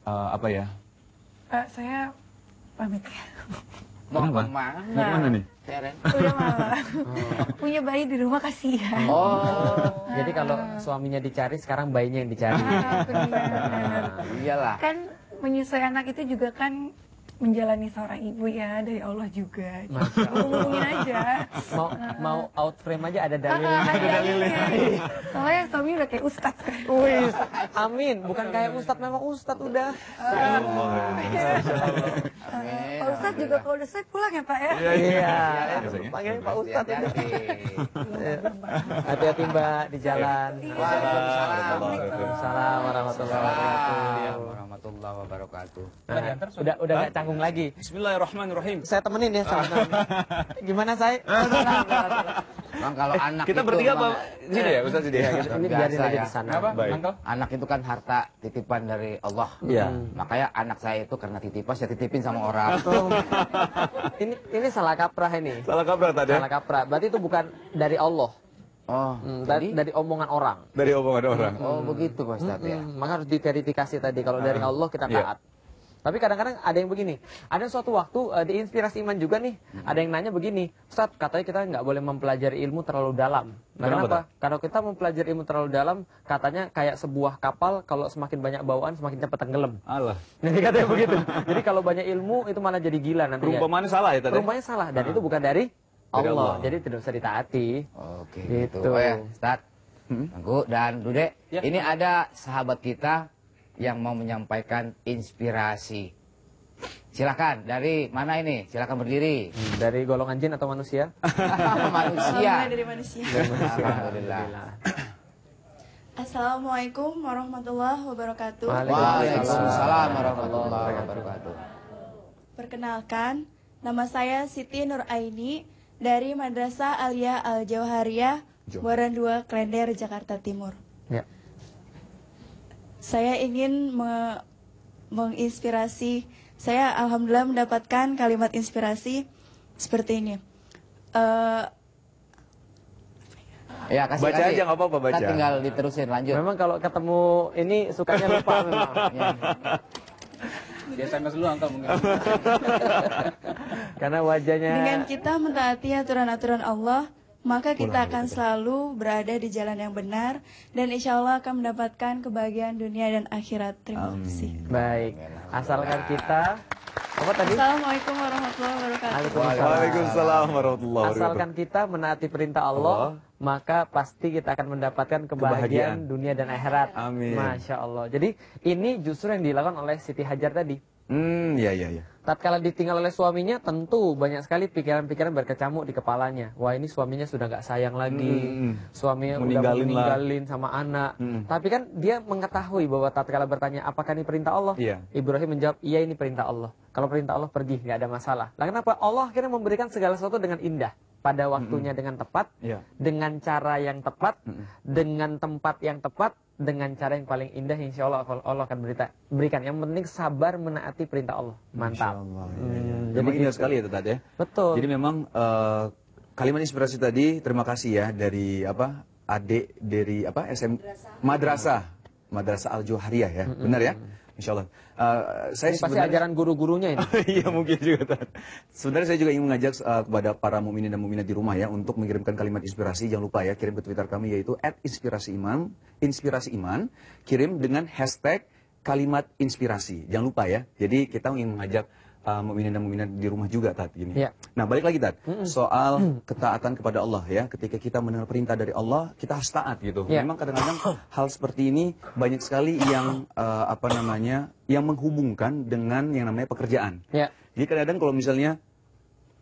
apa ya? Saya pamit ya. Mau Kenapa? kemana? Mau kemana nih? Seren. Udah malam. Punya bayi di rumah kasihan. Oh, Jadi kalau suaminya dicari, sekarang bayinya yang dicari. Benar. iyalah. Kan menyusui anak itu juga kan menjalani seorang ibu ya, dari Allah juga. Ngomongin aja. Mau out frame aja ada dalilnya. Ada dalilnya. Soalnya suami udah kayak ustadz kan. Wih, amin. Bukan kayak ustadz, memang ustadz udah. Pak Ustadz juga kalau udah selesai pulang ya Pak ya. Iya, panggil Pak Ustadz itu. Hati-hati Mbak di jalan. Waalaikumsalam warahmatullahi wabarakatuh. Warahmatullahi wabarakatuh. Nah, udah nggak canggung lagi. Bismillahirrahmanirrahim. Saya temenin ya sama. Gimana saya? Bang, kalau anak Kita itu bertiga apa? memang- Di sini ya, Ustaz sini ya. Ini Biasa biarin aja ya. di sana. Apa, Baik. Uncle? Anak itu kan harta titipan dari Allah. Iya. Makanya anak saya itu karena titipan, saya titipin sama orang. Ini salah kaprah ini. Salah kabar tadi ya? Salah kaprah. Berarti itu bukan dari Allah. Oh, Dari omongan orang. Dari omongan orang. oh begitu Pak Ustadz ya. Maka harus diverifikasi tadi. Kalau dari Allah kita Iya. taat. Tapi kadang-kadang ada yang begini. Ada suatu waktu di Inspirasi Iman juga nih. Ada yang nanya begini. Ustaz, katanya kita nggak boleh mempelajari ilmu terlalu dalam. Nah, kenapa? Kalau kita mempelajari ilmu terlalu dalam, katanya kayak sebuah kapal, kalau semakin banyak bawaan, semakin cepat tenggelam. Allah. Jadi katanya begitu. Jadi kalau banyak ilmu, itu malah jadi gila nantinya. Perumpamaannya salah ya tadi? Perumpamannya salah. Dan itu bukan dari Dari Allah. Allah. Jadi tidak usah ditaati. Oke, Gitu. gitu. Oh ya, Ustadz, Tengku dan Dude, Ya. ini ada sahabat kita yang mau menyampaikan inspirasi. Silakan, dari mana ini? Silakan berdiri. Dari golongan jin atau manusia? Manusia. Mulai dari manusia. Alhamdulillah. Assalamualaikum warahmatullahi wabarakatuh. Waalaikumsalam warahmatullahi wabarakatuh. Perkenalkan, nama saya Siti Nuraini dari Madrasah Aliyah Al-Jauhariyah, Buaran 2, Klender, Jakarta Timur. Ya. Saya ingin menginspirasi. Saya alhamdulillah mendapatkan kalimat inspirasi seperti ini. Ya, kasih Baca aja, nggak apa-apa, baca. Kita tinggal diterusin, lanjut. Memang kalau ketemu ini sukanya lupa memang. Ya. Di SMS dulu Uncle mungkin. Karena wajahnya Dengan kita mentaati aturan-aturan Allah, maka kita akan selalu berada di jalan yang benar dan insya Allah akan mendapatkan kebahagiaan dunia dan akhirat. Terima kasih. baik. Asalkan kita apa tadi? Assalamualaikum warahmatullahi wabarakatuh. Waalaikumsalam warahmatullahi wabarakatuh. Asalkan kita menaati perintah Allah, maka pasti kita akan mendapatkan kebahagiaan Kebahagiaan. dunia dan akhirat. Amin. Masya Allah. Jadi ini justru yang dilakukan oleh Siti Hajar tadi. Iya. Tatkala ditinggal oleh suaminya, tentu banyak sekali pikiran-pikiran berkecamuk di kepalanya. Wah, ini suaminya sudah nggak sayang lagi. Suaminya udah Meninggalin lah. meninggalin sama anak. Tapi kan dia mengetahui bahwa tatkala bertanya, apakah ini perintah Allah? Iya. Ibrahim menjawab, iya ini perintah Allah. Kalau perintah Allah pergi, nggak ada masalah. Lah kenapa? Allah akhirnya memberikan segala sesuatu dengan indah. Pada waktunya dengan tepat, Iya. dengan cara yang tepat, dengan tempat yang tepat, dengan cara yang paling indah, insya Allah Allah akan berikan. Yang penting sabar menaati perintah Allah. Mantap. Allah. Jadi Memang indah gitu. sekali ya tadi ya. Betul. Jadi memang kalimat inspirasi tadi, terima kasih ya dari adik dari SM Madrasah Al-Jauhariyah ya. Benar ya? Insya Allah. Saya Ini pasti ajaran guru-gurunya ini. Iya mungkin juga. Tad. Sebenarnya saya juga ingin mengajak kepada para mukminin dan mukminat di rumah ya untuk mengirimkan kalimat inspirasi. Jangan lupa ya kirim ke Twitter kami yaitu @inspirasiiman, inspirasi iman. Kirim dengan hashtag kalimat inspirasi. Jangan lupa ya. Jadi kita ingin mengajak mukminin dan mukminat di rumah juga Tat gini. Ya. Nah, balik lagi Tat. Soal ketaatan kepada Allah ya. Ketika kita mendengar perintah dari Allah, kita harus taat gitu. Ya. Memang kadang-kadang hal seperti ini banyak sekali yang yang menghubungkan dengan yang namanya pekerjaan. Ya. Jadi kadang-kadang kalau misalnya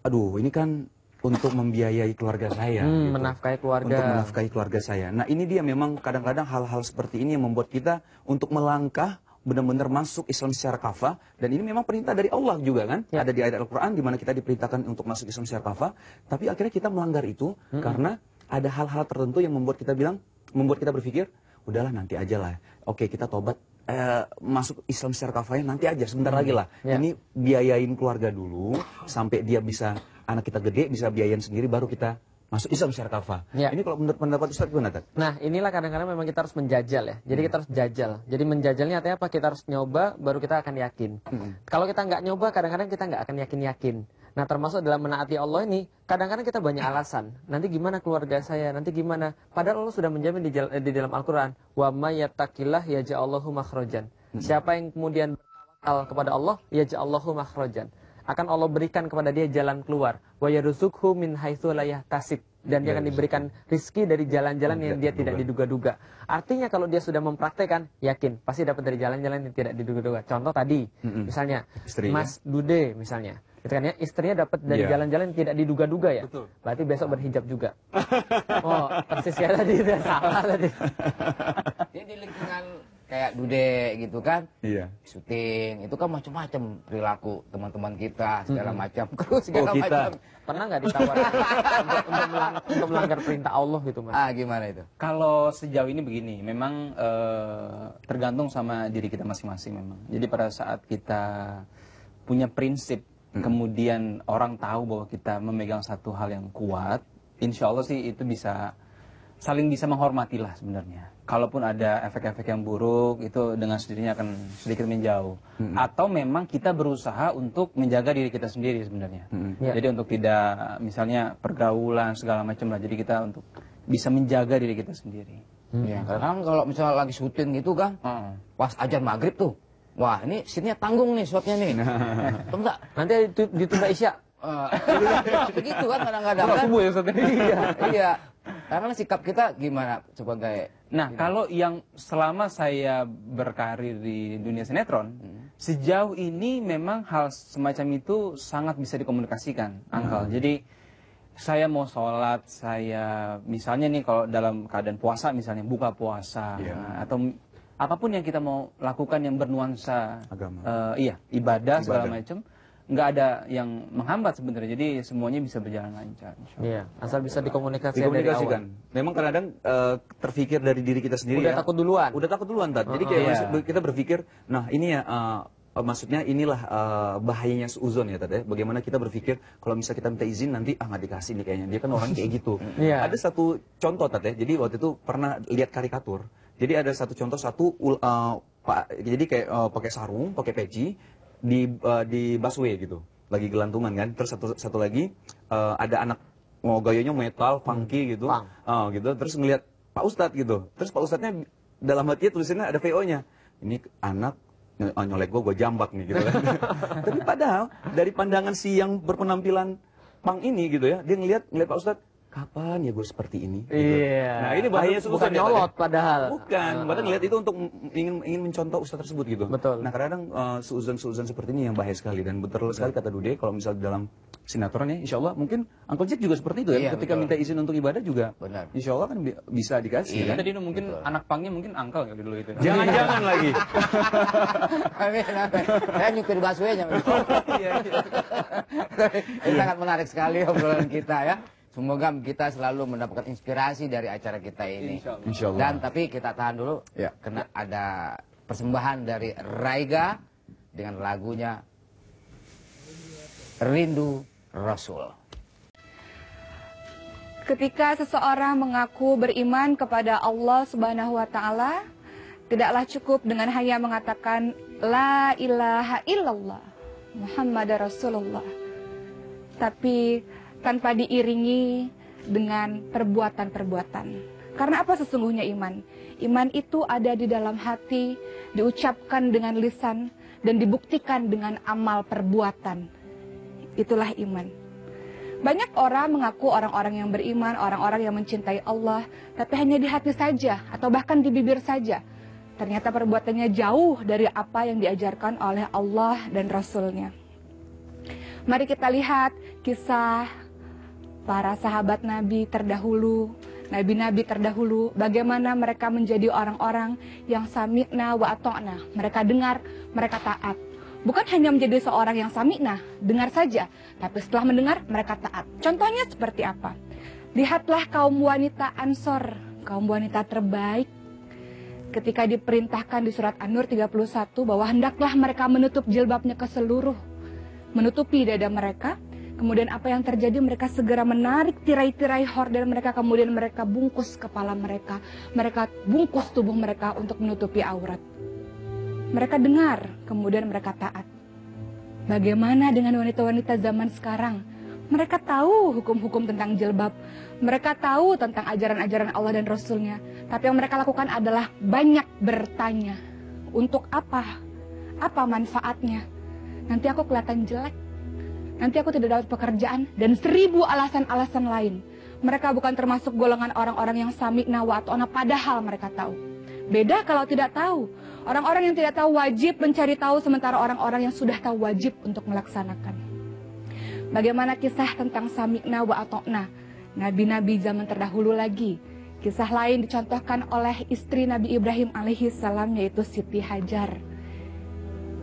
aduh, ini kan untuk membiayai keluarga saya gitu. Menafkahi keluarga. Untuk menafkahi keluarga saya. Nah, ini dia memang kadang-kadang hal-hal seperti ini yang membuat kita untuk melangkah benar-benar masuk Islam secara kafah, dan ini memang perintah dari Allah juga kan. Ya. Ada di ayat Al-Quran di mana kita diperintahkan untuk masuk Islam secara kafah, tapi akhirnya kita melanggar itu karena ada hal-hal tertentu yang membuat kita berpikir, udahlah nanti aja lah. Oke, kita tobat masuk Islam secara kafahnya nanti aja, sebentar lagi lah. Ya. Ini biayain keluarga dulu sampai dia bisa, anak kita gede bisa biayain sendiri, baru kita masuk Islam secara kafah. Ya. Ini kalau menurut pendapat Ustaz gimana, Tat? Nah, inilah kadang-kadang memang kita harus menjajal ya. Jadi kita harus jajal. Jadi menjajalnya artinya apa? Kita harus nyoba, baru kita akan yakin. Kalau kita nggak nyoba, kadang-kadang kita nggak akan yakin-yakin. Nah, termasuk dalam menaati Allah ini, kadang-kadang kita banyak alasan. Nanti gimana keluarga saya? Nanti gimana? Padahal Allah sudah menjamin di dalam Al-Quran. Wa may yattaqillah yaj'allahu makhrajan. Siapa yang kemudian bertawakal kepada Allah, yaj'allahu makhrajan. Akan Allah berikan kepada dia jalan keluar. Wa yarzuqhu min haitsu la yahtasib. Dan dia akan diberikan rizki dari jalan-jalan yang dia tidak diduga-duga. Artinya kalau dia sudah mempraktekkan, yakin pasti dapat dari jalan-jalan yang tidak diduga-duga. Contoh tadi, misalnya Istri, Mas Dude misalnya, itu kan ya, istrinya dapat dari jalan-jalan yang tidak diduga-duga ya. Betul. Berarti besok berhijab juga. Oh, persis ya tadi, itu salah tadi. Dia di lingkungan kayak Dude gitu kan. Iya. Syuting, itu kan macam-macam perilaku teman-teman kita, segala macam. Terus segala kita. macam. Pernah nggak ditawarin untuk melanggar perintah Allah gitu, Mas? Ah, gimana itu? Kalau sejauh ini begini, memang tergantung sama diri kita masing-masing memang. Jadi pada saat kita punya prinsip, kemudian orang tahu bahwa kita memegang satu hal yang kuat, insya Allah sih itu saling bisa menghormati lah sebenarnya. Kalaupun ada efek-efek yang buruk, itu dengan sendirinya akan sedikit menjauh. Atau memang kita berusaha untuk menjaga diri kita sendiri sebenarnya. Jadi untuk tidak, misalnya pergaulan segala macam lah. Jadi kita untuk bisa menjaga diri kita sendiri. Ya, kadang kalau misalnya lagi syuting gitu kan, pas ajan maghrib tuh, wah ini scene-nya tanggung nih, shotnya nih. Tuh enggak? Nanti ditunda Isya. Begitu kan kadang-kadang kan. Subuh ya, Ustaz? Iya. Karena sikap kita gimana sebagai... Nah, kalau yang selama saya berkarir di dunia sinetron, sejauh ini memang hal semacam itu sangat bisa dikomunikasikan, Uncle. Jadi, saya mau sholat, saya misalnya nih kalau dalam keadaan puasa misalnya, buka puasa, atau apapun yang kita mau lakukan yang bernuansa Agama. Ibadah segala macam, nggak ada yang menghambat sebenarnya. Jadi semuanya bisa berjalan lancar. Iya, asal bisa dikomunikasikan dari awal. Memang kadang-kadang terpikir dari diri kita sendiri. Udah takut duluan. Udah takut duluan, Tat. Jadi kayak kita berpikir, nah ini ya, maksudnya inilah bahayanya seuzon ya, Tat ya. Bagaimana kita berpikir kalau misalnya kita minta izin nanti nggak dikasih nih kayaknya. Dia kan orang kayak gitu. Ada satu contoh, Tat ya. Jadi waktu itu pernah lihat karikatur. Jadi ada satu contoh, jadi kayak pakai sarung, pakai peci di busway gitu, lagi gelantungan kan. Terus satu lagi ada anak gayanya metal, funky gitu, gitu. Terus ngelihat Pak Ustadz gitu. Terus Pak Ustadznya dalam hatinya tulisannya ada VO-nya. Ini anak nyolek gue jambak nih gitu kan. Tapi padahal dari pandangan si yang berpenampilan pang ini gitu ya, dia ngelihat Pak Ustadz, kapan ya gue seperti ini? Gitu. Iya. Nah ini bahaya bukan nyolot padahal. Bukan, padahal ngeliat itu untuk ingin mencontoh ustadz tersebut gitu. Betul. Nah kadang-kadang seuzon seperti ini yang bahaya sekali, dan betul sekali kata Dude, kalau misal dalam sinetron ya, insya Allah mungkin Uncle Jack juga seperti itu ya. Iya, Ketika minta izin untuk ibadah juga, benar. insya Allah kan bisa dikasih. Iya. Kan? Tadi mungkin anak pangnya mungkin Uncle kali dulu itu. Jangan-jangan lagi. Saya nyupir busway-nya. Ini sangat menarik sekali obrolan kita ya. Semoga kita selalu mendapatkan inspirasi dari acara kita ini. Insya Allah. Dan tapi kita tahan dulu, karena ada persembahan dari Raiga dengan lagunya Rindu Rasul. Ketika seseorang mengaku beriman kepada Allah Subhanahu wa taala Tidaklah cukup dengan hanya mengatakan La ilaha illallah Muhammad Rasulullah, tapi tanpa diiringi dengan perbuatan-perbuatan. Karena apa sesungguhnya iman? Iman itu ada di dalam hati, diucapkan dengan lisan, dan dibuktikan dengan amal perbuatan. Itulah iman. Banyak orang mengaku orang-orang yang beriman, orang-orang yang mencintai Allah, tapi hanya di hati saja, atau bahkan di bibir saja. Ternyata perbuatannya jauh dari apa yang diajarkan oleh Allah dan Rasul-Nya. Mari kita lihat kisah para sahabat Nabi terdahulu, Nabi-Nabi terdahulu, bagaimana mereka menjadi orang-orang yang sami'na wa ata'na. Mereka dengar, mereka taat. Bukan hanya menjadi seorang yang sami'na, dengar saja, tapi setelah mendengar, mereka taat. Contohnya seperti apa? Lihatlah kaum wanita Ansor, kaum wanita terbaik, ketika diperintahkan di surat An-Nur 31 bahwa hendaklah mereka menutup jilbabnya ke seluruh, menutupi dada mereka. Kemudian apa yang terjadi? Mereka segera menarik tirai-tirai horden mereka, kemudian mereka bungkus kepala mereka, mereka bungkus tubuh mereka untuk menutupi aurat. Mereka dengar, kemudian mereka taat. Bagaimana dengan wanita-wanita zaman sekarang? Mereka tahu hukum-hukum tentang jilbab, mereka tahu tentang ajaran-ajaran Allah dan Rasul-Nya, tapi yang mereka lakukan adalah banyak bertanya. Untuk apa? Apa manfaatnya? Nanti aku kelihatan jelek, nanti aku tidak dapat pekerjaan, dan 1000 alasan-alasan lain. Mereka bukan termasuk golongan orang-orang yang sami'na wa ata'na, padahal mereka tahu. Beda kalau tidak tahu. Orang-orang yang tidak tahu wajib mencari tahu, sementara orang-orang yang sudah tahu wajib untuk melaksanakan. Bagaimana kisah tentang sami'na wa ata'na? Nabi-nabi zaman terdahulu lagi. Kisah lain dicontohkan oleh istri Nabi Ibrahim alaihissalam, yaitu Siti Hajar.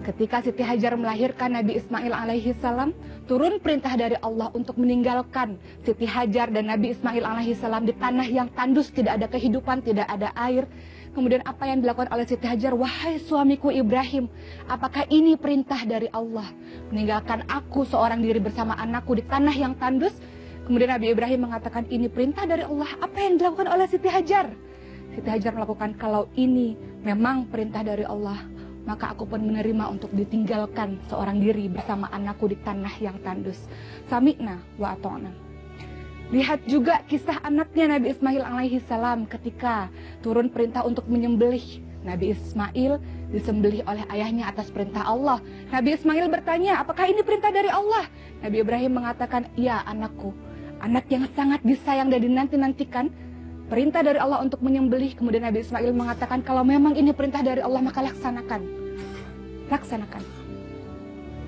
Ketika Siti Hajar melahirkan Nabi Ismail alaihissalam, turun perintah dari Allah untuk meninggalkan Siti Hajar dan Nabi Ismail alaihissalam di tanah yang tandus, tidak ada kehidupan, tidak ada air. Kemudian apa yang dilakukan oleh Siti Hajar? Wahai suamiku Ibrahim, apakah ini perintah dari Allah? Meninggalkan aku seorang diri bersama anakku di tanah yang tandus? Kemudian Nabi Ibrahim mengatakan, ini perintah dari Allah. Apa yang dilakukan oleh Siti Hajar? Siti Hajar melakukan, kalau ini memang perintah dari Allah, maka aku pun menerima untuk ditinggalkan seorang diri bersama anakku di tanah yang tandus. Sami'na wa ata'na. Lihat juga kisah anaknya Nabi Ismail alaihissalam ketika turun perintah untuk menyembelih. Nabi Ismail disembelih oleh ayahnya atas perintah Allah. Nabi Ismail bertanya, apakah ini perintah dari Allah? Nabi Ibrahim mengatakan, iya anakku, anak yang sangat disayang dan dinanti-nantikan, perintah dari Allah untuk menyembelih. Kemudian Nabi Ismail mengatakan, kalau memang ini perintah dari Allah, maka laksanakan. Laksanakan.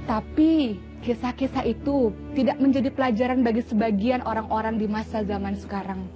Tapi kisah-kisah itu tidak menjadi pelajaran bagi sebagian orang-orang di masa zaman sekarang.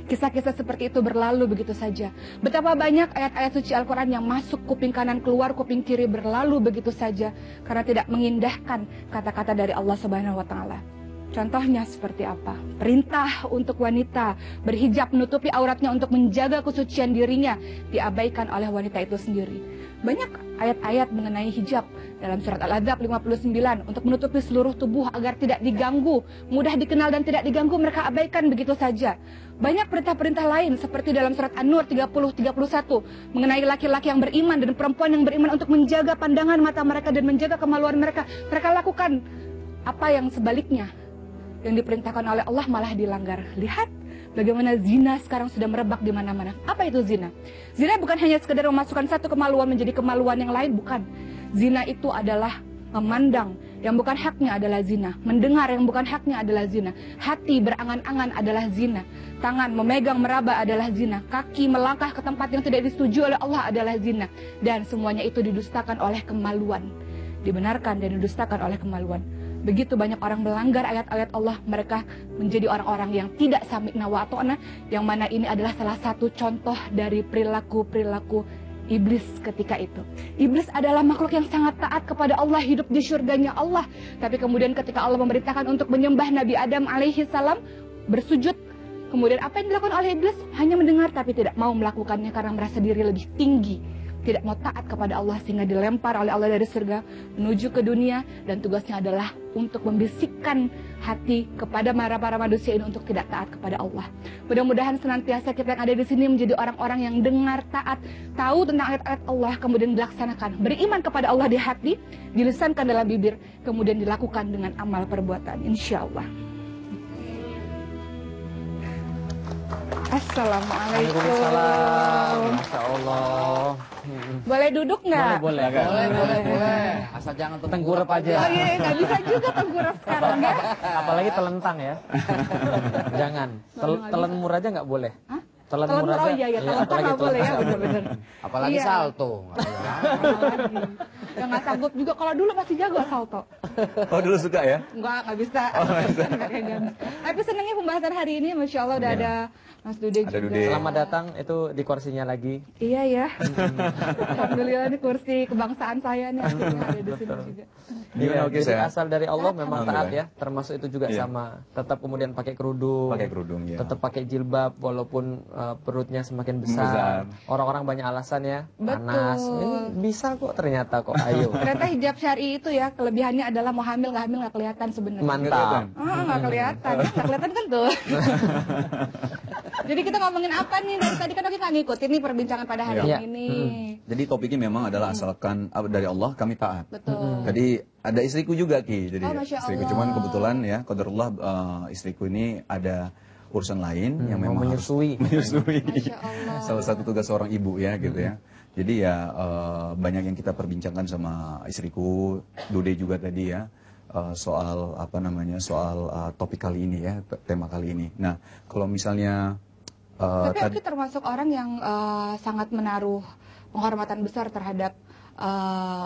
Kisah-kisah seperti itu berlalu begitu saja. Betapa banyak ayat-ayat suci Al-Quran yang masuk kuping kanan, keluar kuping kiri, berlalu begitu saja, karena tidak mengindahkan kata-kata dari Allah Subhanahu wa Ta'ala. Contohnya seperti apa? Perintah untuk wanita berhijab, menutupi auratnya untuk menjaga kesucian dirinya, diabaikan oleh wanita itu sendiri. Banyak ayat-ayat mengenai hijab dalam surat Al-Ahzab 59 untuk menutupi seluruh tubuh agar tidak diganggu, mudah dikenal dan tidak diganggu, mereka abaikan begitu saja. Banyak perintah-perintah lain seperti dalam surat An-Nur 30-31 mengenai laki-laki yang beriman dan perempuan yang beriman untuk menjaga pandangan mata mereka dan menjaga kemaluan mereka. Mereka lakukan apa yang sebaliknya, yang diperintahkan oleh Allah malah dilanggar. Lihat bagaimana zina sekarang sudah merebak di mana-mana. Apa itu zina? Zina bukan hanya sekedar memasukkan satu kemaluan menjadi kemaluan yang lain, bukan. Zina itu adalah memandang yang bukan haknya adalah zina, mendengar yang bukan haknya adalah zina, hati berangan-angan adalah zina, tangan memegang meraba adalah zina, kaki melangkah ke tempat yang tidak disetujui oleh Allah adalah zina, dan semuanya itu didustakan oleh kemaluan, dibenarkan dan didustakan oleh kemaluan. Begitu banyak orang melanggar ayat-ayat Allah, mereka menjadi orang-orang yang tidak sami'na wa ata'na, yang mana ini adalah salah satu contoh dari perilaku-perilaku iblis ketika itu. Iblis adalah makhluk yang sangat taat kepada Allah, hidup di syurganya Allah. Tapi kemudian ketika Allah memerintahkan untuk menyembah Nabi Adam alaihissalam, bersujud, kemudian apa yang dilakukan oleh iblis? Hanya mendengar tapi tidak mau melakukannya karena merasa diri lebih tinggi, tidak mau taat kepada Allah sehingga dilempar oleh Allah dari surga menuju ke dunia, dan tugasnya adalah untuk membisikkan hati kepada para manusia ini untuk tidak taat kepada Allah. Mudah-mudahan senantiasa kita yang ada di sini menjadi orang-orang yang dengar, taat, tahu tentang ayat-ayat Allah, kemudian dilaksanakan, beriman kepada Allah di hati, dilisankan dalam bibir, kemudian dilakukan dengan amal perbuatan, insya Allah. Assalamualaikum. Masya Allah. Boleh duduk nggak? Boleh. Boleh. Asal jangan Tengkurap aja. Oh iya, nggak bisa juga tengkurap sekarang ya. Apalagi telentang ya. Jangan. Telan mur aja nggak boleh. Hah? Telan Telan mur mur, aja. oh iya, telentang apalagi nggak boleh ya, telentang. bener-bener. Apalagi Iya. salto. Ya nggak sanggup juga, kalau dulu masih jago salto. Oh dulu suka ya? Nggak bisa. Tapi senangnya pembahasan hari ini, Masya Allah udah ada Mas Dude Ada juga. Dude. Selamat datang itu di kursinya lagi. Iya ya. Alhamdulillah ini kursi kebangsaan saya nih akhirnya ada di sini juga. Gimana, oke, Jadi saya? asal dari Allah memang taat Alhamdulillah. ya. Termasuk itu juga Iya. sama. Tetap kemudian pakai kerudung. Pakai kerudung, ya. Tetap pakai jilbab walaupun perutnya semakin Besar. besar. Orang-orang banyak alasan ya. Panas. Ini bisa kok ternyata kok. Ayo. Ternyata hijab syari itu ya kelebihannya adalah mau hamil nggak kelihatan sebenarnya. Mantap. Nggak kelihatan, nggak kelihatan kan tuh. Jadi kita ngomongin apa nih? Dari tadi kan kita ngikutin nih perbincangan pada hari Iya. ini. Jadi topiknya memang adalah asalkan dari Allah kami taat. Betul. Jadi ada istriku juga Ki. Jadi Oh, Masya istriku Allah. cuman kebetulan ya qadarullah istriku ini ada urusan lain yang mau memang menyusui. menyusui. Masya Allah. Salah satu tugas seorang ibu ya gitu ya. Jadi ya banyak yang kita perbincangkan sama istriku, Dude juga tadi ya. Soal apa namanya soal topik kali ini ya, tema kali ini. Nah, kalau misalnya Tapi Oki termasuk orang yang sangat menaruh penghormatan besar terhadap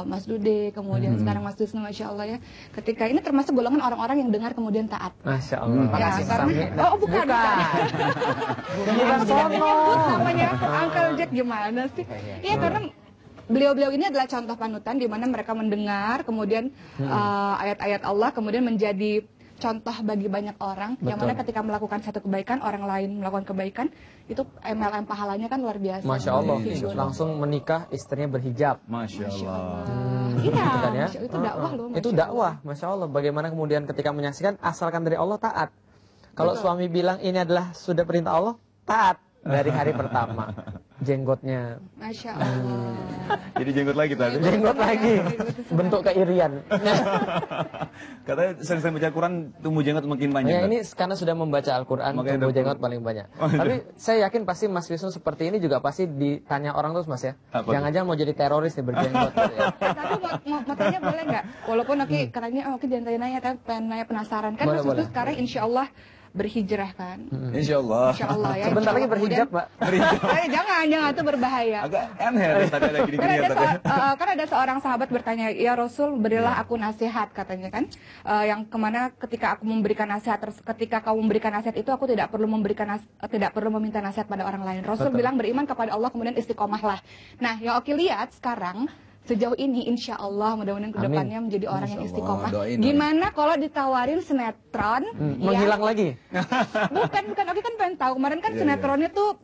Mas Dude, kemudian sekarang Mas Wisnu, Masya Allah ya. Ketika ini termasuk golongan orang-orang yang dengar kemudian taat. Masya Allah. Ya, karena, oh bukan. Aku tidak menyebut namanya Uncle Jack, gimana sih? Iya, karena beliau-beliau ini adalah contoh panutan di mana mereka mendengar kemudian ayat-ayat Allah kemudian menjadi contoh bagi banyak orang. Yang mana ketika melakukan satu kebaikan, orang lain melakukan kebaikan, itu MLM pahalanya kan luar biasa. Masya Allah. Figur. Langsung menikah, istrinya berhijab. Masya Allah. Iya, Gitu kan ya? itu dakwah loh. Itu Masya dakwah, Masya Allah. Bagaimana kemudian ketika menyaksikan, asalkan dari Allah taat. Kalau suami bilang ini adalah sudah perintah Allah, taat dari hari pertama. Jenggotnya, Masya Allah. Jadi jenggot lagi tadi. jenggot lagi, bentuk keirian. Katanya sering baca Quran tumbuh jenggot makin banyak. Ya Kak. ini karena sudah membaca Al-Quran, Makanya tumbuh ada- jenggot paling banyak. Tapi saya yakin pasti Mas Wisnu seperti ini juga pasti ditanya orang terus Mas ya. Apa tuh? Jangan-jangan mau jadi teroris nih berjenggot. Gitu ya. Tapi mau tanya boleh nggak? Walaupun Oki katanya Oki jangan tanya, tapi pengen nanya penasaran kan. Boleh, Mas Wisnu boleh. sekarang insya Allah berhijrah kan. Insya Allah. Insya Allah ya. Sebentar insya lagi Allah. berhijab, Pak. Kemudian- jangan itu berbahaya. Agak aneh ya, tadi ada gini-gini Kan ya ada, tadi. kan ada seorang sahabat bertanya, ya Rasul berilah aku nasihat katanya kan, yang kemana ketika aku memberikan nasihat, ketika kau memberikan nasihat itu aku tidak perlu tidak perlu meminta nasihat pada orang lain. Rasul bilang beriman kepada Allah kemudian istiqomahlah. Nah yang Oki lihat sekarang sejauh ini insya Allah mudah-mudahan kedepannya menjadi orang yang Insya istiqomah. Allah, doain, Gimana kalau ditawarin sinetron? Menghilang lagi. Bukan Oki kan pengen tahu kemarin kan sinetronnya tuh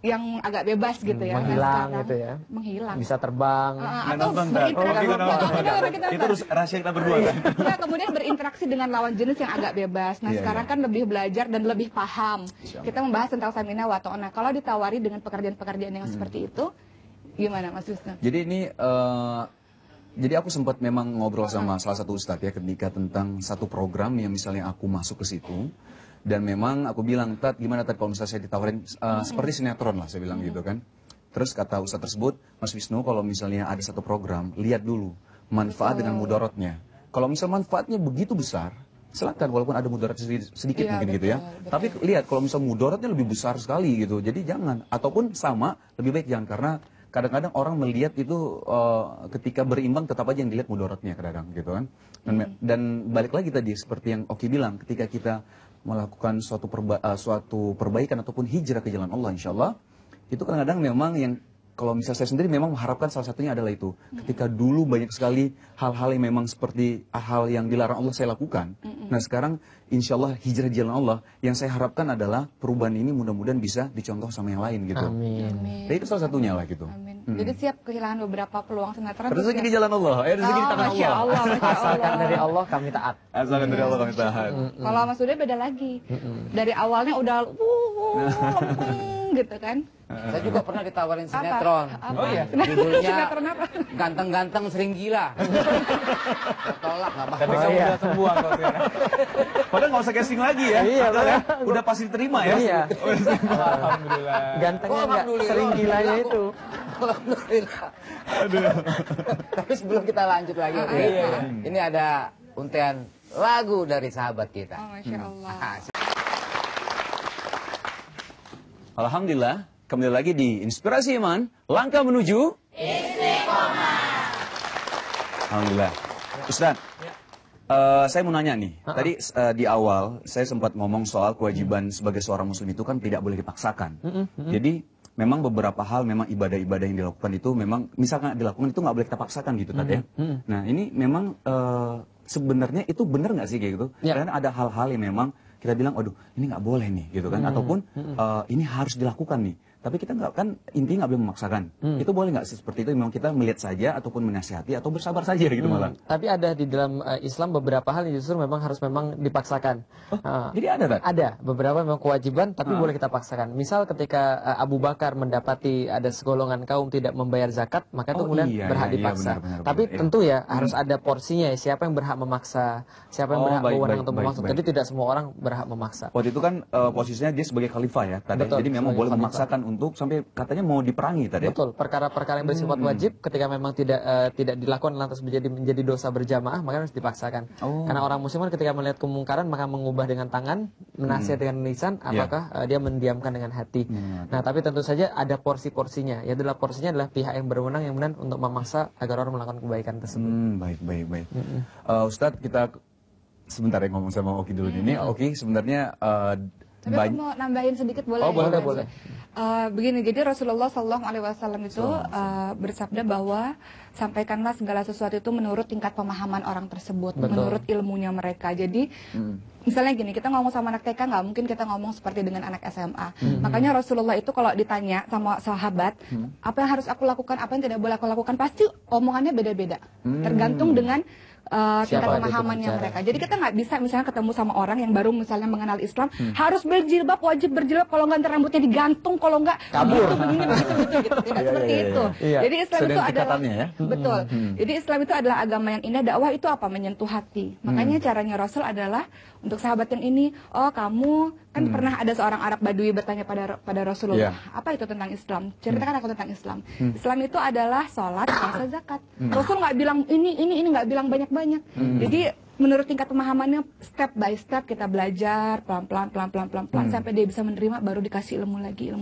yang agak bebas gitu ya. Nah, Menghilang sekarang gitu ya. Menghilang. Bisa terbang. Atau nonton, Kak. berinteraksi. Oh, Kita Itu rahasia kita berdua kan. Ya, kemudian berinteraksi dengan lawan jenis yang agak bebas. Nah, Iya, sekarang iya. kan lebih belajar dan lebih paham. Insya Allah. Kita membahas tentang samina wa ta'ona. Kalau ditawari dengan pekerjaan-pekerjaan yang seperti itu, gimana Mas Wisnu? Jadi ini jadi aku sempat memang ngobrol sama salah satu ustadz ya ketika tentang satu program yang misalnya aku masuk ke situ dan memang aku bilang Tat gimana Tat kalau misalnya saya ditawarin seperti sinetron lah saya bilang gitu kan. Terus kata ustadz tersebut, Mas Wisnu kalau misalnya ada satu program lihat dulu manfaat dengan mudaratnya. Kalau misal manfaatnya begitu besar, silakan walaupun ada mudarat sedikit Iya, mungkin gitu ya. betul. Tapi lihat kalau misal mudaratnya lebih besar sekali gitu. Jadi jangan ataupun sama lebih baik jangan karena kadang-kadang orang melihat itu ketika berimbang tetap aja yang dilihat mudaratnya kadang-kadang gitu kan. Dan balik lagi tadi seperti yang Oki bilang ketika kita melakukan suatu perbaikan ataupun hijrah ke jalan Allah insyaallah itu kadang-kadang memang yang kalau misalnya saya sendiri memang mengharapkan salah satunya adalah itu. Ketika dulu banyak sekali hal-hal yang memang seperti hal yang dilarang Allah saya lakukan. Nah sekarang insya Allah hijrah di jalan Allah yang saya harapkan adalah perubahan ini mudah-mudahan bisa dicontoh sama yang lain gitu. Amin. Jadi itu salah satunya lah gitu. Amin. Jadi siap kehilangan beberapa peluang sinetron. Rezeki di jalan Allah, rezeki di tangan Masya Allah. Allah, Masya Asalkan Allah. dari Allah kami taat. Asalkan dari Allah kami tahan. Kalau Mas Ude beda lagi. Dari awalnya udah lempeng gitu kan. Saya juga pernah ditawarin sinetron. Apa? Oh iya. Sinetron Judulnya apa? Ganteng-ganteng Sering Gila. Saya tolak nggak apa-apa. Tapi kamu udah sembuh kok. Padahal nggak usah casting lagi ya. Iya, Padahal udah pasti diterima ya. Iya. Alhamdulillah. Gantengnya Oh, nggak alhamdulillah. sering gilanya itu. Alhamdulillah. Tapi sebelum kita lanjut lagi, ini ada untean lagu dari sahabat kita. Oh, Masya Allah. Alhamdulillah, kembali lagi di Inspirasi Iman, langkah menuju Istiqomah. Alhamdulillah. Ustaz, saya mau nanya nih. Tadi di awal saya sempat ngomong soal kewajiban sebagai seorang muslim itu kan tidak boleh dipaksakan. Jadi memang beberapa hal, memang ibadah-ibadah yang dilakukan itu memang misalkan dilakukan itu nggak boleh kita paksakan gitu tadi ya. Nah ini memang sebenarnya itu benar nggak sih kayak gitu? Ya. Karena ada hal-hal yang memang kita bilang, aduh ini nggak boleh nih gitu kan, ataupun ini harus dilakukan nih. Tapi kita nggak, kan intinya nggak boleh memaksakan. Itu boleh nggak sih seperti itu? Memang kita melihat saja ataupun menasihati atau bersabar saja gitu malah. Tapi ada di dalam Islam beberapa hal yang justru memang harus memang dipaksakan. Jadi ada tak? Ada beberapa memang kewajiban tapi boleh kita paksakan. Misal ketika Abu Bakar mendapati ada segolongan kaum tidak membayar zakat, maka itu kemudian berhak dipaksa. benar, Tapi benar. tentu ya harus ada porsinya ya, siapa yang berhak memaksa, siapa yang berhak baik, berwenang baik, untuk baik, memaksa. baik. Jadi tidak semua orang berhak memaksa. Waktu itu kan posisinya dia sebagai khalifah ya tadi. Betul, Jadi memang sebagai boleh khalifah. memaksakan untuk sampai katanya mau diperangi tadi. Betul, perkara-perkara yang bersifat wajib ketika memang tidak dilakukan lantas menjadi dosa berjamaah maka harus dipaksakan. Karena orang muslim kan ketika melihat kemungkaran maka mengubah dengan tangan, menasihat dengan lisan, apakah dia mendiamkan dengan hati. Nah, tapi tentu saja ada porsi-porsinya. Ya adalah porsinya adalah pihak yang berwenang yang benar untuk memaksa agar orang melakukan kebaikan tersebut. Baik. Ustadz, kita sebentar ya ngomong sama Oki dulu ini. Oki sebenarnya Tapi aku mau nambahin sedikit boleh? Oh, ya? boleh. Begini, jadi Rasulullah SAW itu bersabda bahwa sampaikanlah segala sesuatu itu menurut tingkat pemahaman orang tersebut, menurut ilmunya mereka. Jadi misalnya gini, kita ngomong sama anak TK nggak mungkin kita ngomong seperti dengan anak SMA. Makanya Rasulullah itu kalau ditanya sama sahabat, apa yang harus aku lakukan, apa yang tidak boleh aku lakukan, pasti omongannya beda-beda. Tergantung dengan tingkat pemahamannya mereka. Jadi kita nggak bisa misalnya ketemu sama orang yang baru misalnya mengenal Islam, harus berjilbab, wajib berjilbab, kalau nggak rambutnya digantung, kalau nggak kabur, begini begitu. Tidak seperti itu. Jadi Islam itu adalah betul. Jadi Islam itu adalah agama yang indah. Dakwah itu apa? Menyentuh hati. Makanya caranya Rasul adalah untuk sahabat yang ini, oh kamu kan pernah ada seorang Arab Badui bertanya pada Rasulullah, apa itu tentang Islam? Ceritakan aku tentang Islam. Islam itu adalah sholat, puasa, zakat. Rasul nggak bilang ini nggak bilang banyak-banyak. Jadi menurut tingkat pemahamannya step by step kita belajar pelan-pelan sampai dia bisa menerima, baru dikasih ilmu lagi.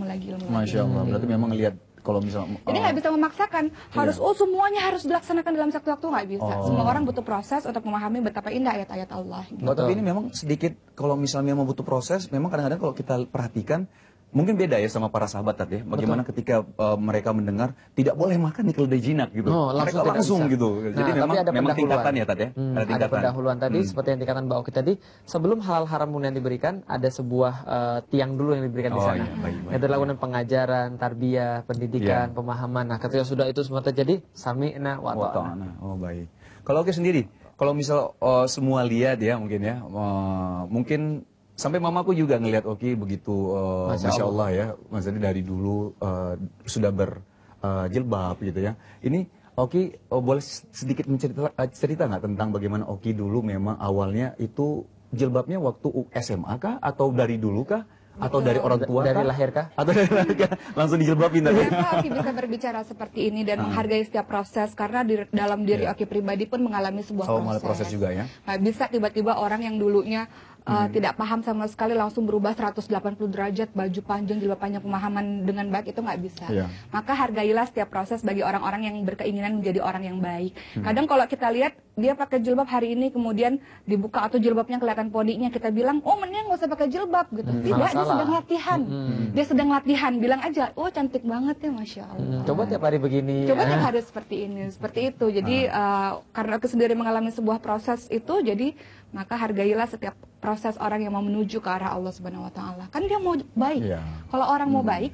Masya Allah, berarti memang ngelihat kalau misalnya Jadi nggak bisa memaksakan, harus semuanya harus dilaksanakan dalam satu waktu, nggak bisa. Semua orang butuh proses untuk memahami betapa indah ayat-ayat Allah. Gitu. Tapi ini memang sedikit kalau misalnya memang butuh proses, memang kadang-kadang kalau kita perhatikan mungkin beda ya sama para sahabat tadi ya. Bagaimana ketika mereka mendengar tidak boleh makan di keledai jinak gitu. Mereka langsung gitu. Jadi memang tingkatan ya tadi ya. Ada pendahuluan tadi seperti yang dikatakan Mbak Oki tadi, sebelum halal haram kemudian diberikan, ada sebuah tiang dulu yang diberikan di sana. Itu dilakukan pengajaran, tarbiyah, pendidikan, pemahaman. Nah, ketika sudah itu semua terjadi, sami'na wa ta'ana. Oh baik. Kalau Oki sendiri, kalau misal semua lihat ya mungkin sampai mamaku juga ngelihat Oki begitu, Masya Allah ya, maksudnya dari dulu sudah berjilbab gitu ya. Ini Oki boleh sedikit cerita nggak tentang bagaimana Oki dulu memang awalnya itu jilbabnya waktu SMA kah? Atau dari dulu kah? Atau dari orang tua dari kah? lahir kah? Atau dari lahir kah? Langsung dijilbabin tadi? Kenapa Oki bisa berbicara seperti ini dan menghargai setiap proses? Karena dalam diri Oki pribadi pun mengalami sebuah proses juga ya? Nggak bisa tiba-tiba orang yang dulunya tidak paham sama sekali langsung berubah 180 derajat, baju panjang, jilbab panjang, pemahaman dengan baik, itu nggak bisa. Maka hargailah setiap proses bagi orang-orang yang berkeinginan menjadi orang yang baik. Kadang kalau kita lihat dia pakai jilbab hari ini kemudian dibuka atau jilbabnya kelihatan podinya, kita bilang, oh mending nggak usah pakai jilbab gitu. Tidak, dia sedang latihan. Dia sedang latihan, bilang aja, oh cantik banget ya, Masya Allah. Coba tiap hari begini. Coba tiap hari seperti ini, seperti itu. Jadi karena aku sendiri mengalami sebuah proses itu, jadi maka hargailah setiap proses orang yang mau menuju ke arah Allah Subhanahu wa taala. Kan dia mau baik. Kalau orang mau baik,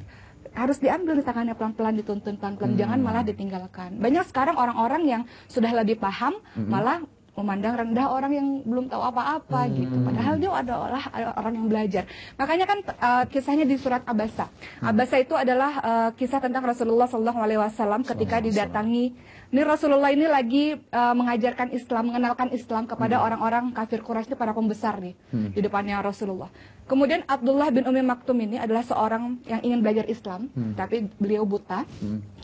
harus diambil tangannya pelan-pelan, dituntun pelan-pelan, jangan malah ditinggalkan. Banyak sekarang orang-orang yang sudah lebih paham malah memandang rendah orang yang belum tahu apa-apa gitu. Padahal dia adalah orang yang belajar. Makanya kan kisahnya di surat Abasa. Abasa itu adalah kisah tentang Rasulullah SAW ketika didatangi. Ini Rasulullah ini lagi mengajarkan Islam, mengenalkan Islam kepada orang-orang kafir Quraisy, para pembesar nih di depannya Rasulullah. Kemudian Abdullah bin Umi Maktum ini adalah seorang yang ingin belajar Islam, tapi beliau buta,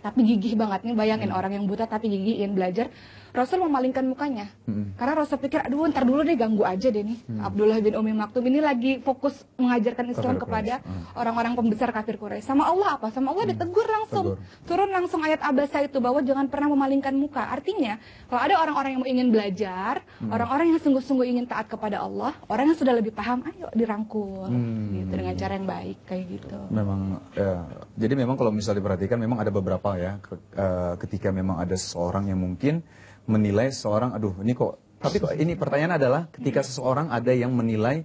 tapi gigih banget nih. Bayangin orang yang buta tapi gigih ingin belajar. Rasul memalingkan mukanya, karena Rasul pikir, aduh ntar dulu deh, ganggu aja deh nih. Abdullah bin Umi Maktum ini lagi fokus mengajarkan Islam kepada orang-orang pembesar kafir Quraisy. Sama Allah apa? Sama Allah ditegur langsung. Turun langsung ayat Abasa itu, bahwa jangan pernah memalingkan muka. Artinya, kalau ada orang-orang yang mau ingin belajar, orang-orang yang sungguh-sungguh ingin taat kepada Allah, orang yang sudah lebih paham, ayo dirangkul gitu, dengan cara yang baik, kayak gitu. Memang, jadi memang kalau misalnya diperhatikan, memang ada beberapa ya, ketika memang ada seseorang yang mungkin menilai seseorang, aduh ini kok, tapi kok ini pertanyaan adalah ketika seseorang ada yang menilai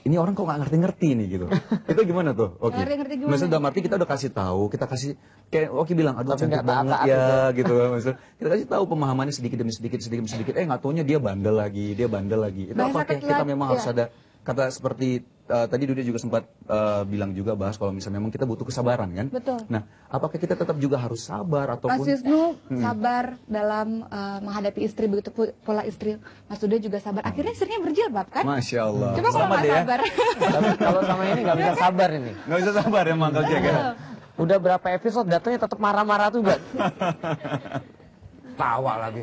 ini orang kok nggak ngerti-ngerti nih gitu, itu gimana tuh? Oke, Ngerti-ngerti gimana? maksudnya dalam arti kita udah kasih tahu, kita kasih kayak Oki bilang, aduh cantik banget ya gitu, maksudnya kita kasih tahu pemahamannya sedikit demi sedikit, nggak taunya dia bandel lagi, itu Bahasa apa kita memang harus ya. ada kata seperti tadi Dude juga sempat bilang juga bahas kalau misalnya memang kita butuh kesabaran kan? Betul. Nah, apakah kita tetap juga harus sabar Mas ataupun Wisnu sabar dalam menghadapi istri, begitu pula istri Mas Dude juga sabar. Akhirnya istrinya berjilbab kan? Masya Allah. Coba kalau Selamat nggak ya. sabar. Tapi kalau sama ini nggak bisa sabar ini. Nggak bisa sabar emang kalau jaga. Udah berapa episode datanya tetap marah-marah juga. Tawa lagi.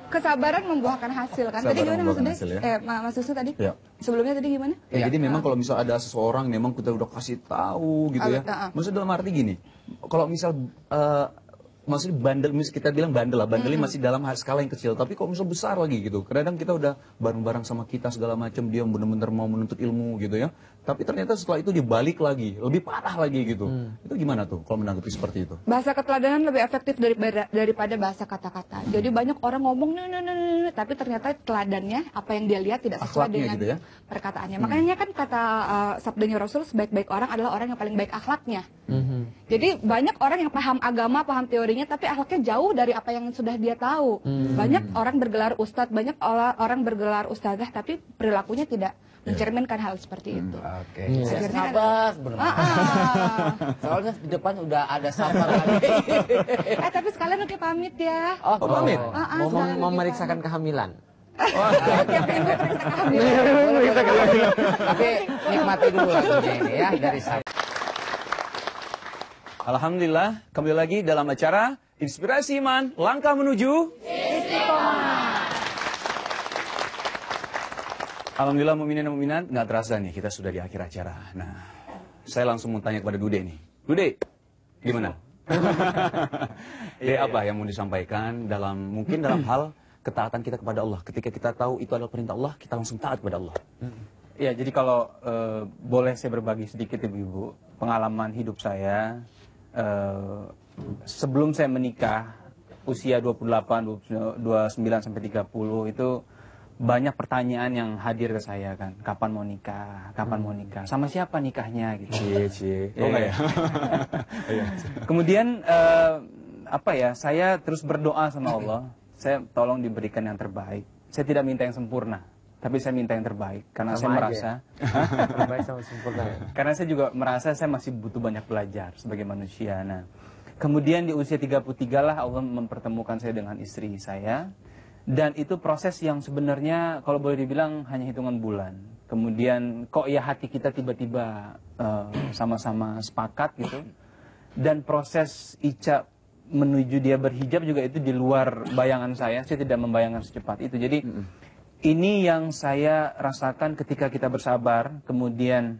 Kesabaran membuahkan hasil kan? Tadi Kesabaran gimana Mas membuahkan Dude? hasil, ya. Mas Wisnu tadi? Ya. Sebelumnya tadi gimana? Ya, jadi memang kalau misal ada seseorang memang kita udah kasih tahu gitu ya. Maksudnya dalam arti gini, kalau misal maksudnya bandel, kita bilang bandel lah, bandelnya masih dalam skala yang kecil, tapi kok misal besar lagi gitu. Kadang kita udah bareng-bareng sama kita segala macam, dia benar-benar mau menuntut ilmu gitu ya. Tapi ternyata setelah itu dibalik lagi, lebih parah lagi gitu. Itu gimana tuh kalau menanggapi seperti itu? Bahasa keteladanan lebih efektif daripada bahasa kata-kata. Jadi banyak orang ngomong tapi ternyata teladannya apa yang dia lihat tidak sesuai Akhlaknya dengan gitu ya? perkataannya. Makanya kan kata sabdanya Rasul, sebaik-baik orang adalah orang yang paling baik akhlaknya. Jadi banyak orang yang paham agama, paham teorinya, tapi akhlaknya jauh dari apa yang sudah dia tahu. Banyak orang bergelar ustadz, banyak orang bergelar ustazah, tapi perilakunya tidak mencerminkan hal seperti itu. Oke. Akhirnya Sabar benar. Soalnya di depan udah ada sabar lagi. tapi sekalian Uki pamit ya. Oh, pamit? Mau memeriksakan kehamilan. Tiap minggu periksa kehamilan. Tapi nikmati dulu lagunya ini ya dari saya. Alhamdulillah, kembali lagi dalam acara Inspirasi Iman, Langkah Menuju Alhamdulillah mukminin dan mukminat, nggak terasa nih kita sudah di akhir acara. Nah, saya langsung mau tanya kepada Dude nih. Dude, gimana? Apa yang mau disampaikan mungkin dalam hal ketaatan kita kepada Allah. Ketika kita tahu itu adalah perintah Allah, kita langsung taat kepada Allah. Ya, jadi kalau boleh saya berbagi sedikit Ibu-Ibu, pengalaman hidup saya sebelum saya menikah, usia 28, 29 sampai 30 itu banyak pertanyaan yang hadir ke saya kan, kapan mau nikah, sama siapa nikahnya gitu. Oh enggak ya? Kemudian saya terus berdoa sama Allah, saya tolong diberikan yang terbaik. Saya tidak minta yang sempurna, tapi saya minta yang terbaik karena saya merasa Terbaik sama sempurna. karena saya juga merasa saya masih butuh banyak belajar sebagai manusia. Nah, kemudian di usia 33 lah Allah mempertemukan saya dengan istri saya. Dan itu proses yang sebenarnya kalau boleh dibilang hanya hitungan bulan. Kemudian kok ya hati kita tiba-tiba sama-sama sepakat gitu. Dan proses Ica menuju dia berhijab juga itu di luar bayangan saya. Saya tidak membayangkan secepat itu. Jadi ini yang saya rasakan ketika kita bersabar, kemudian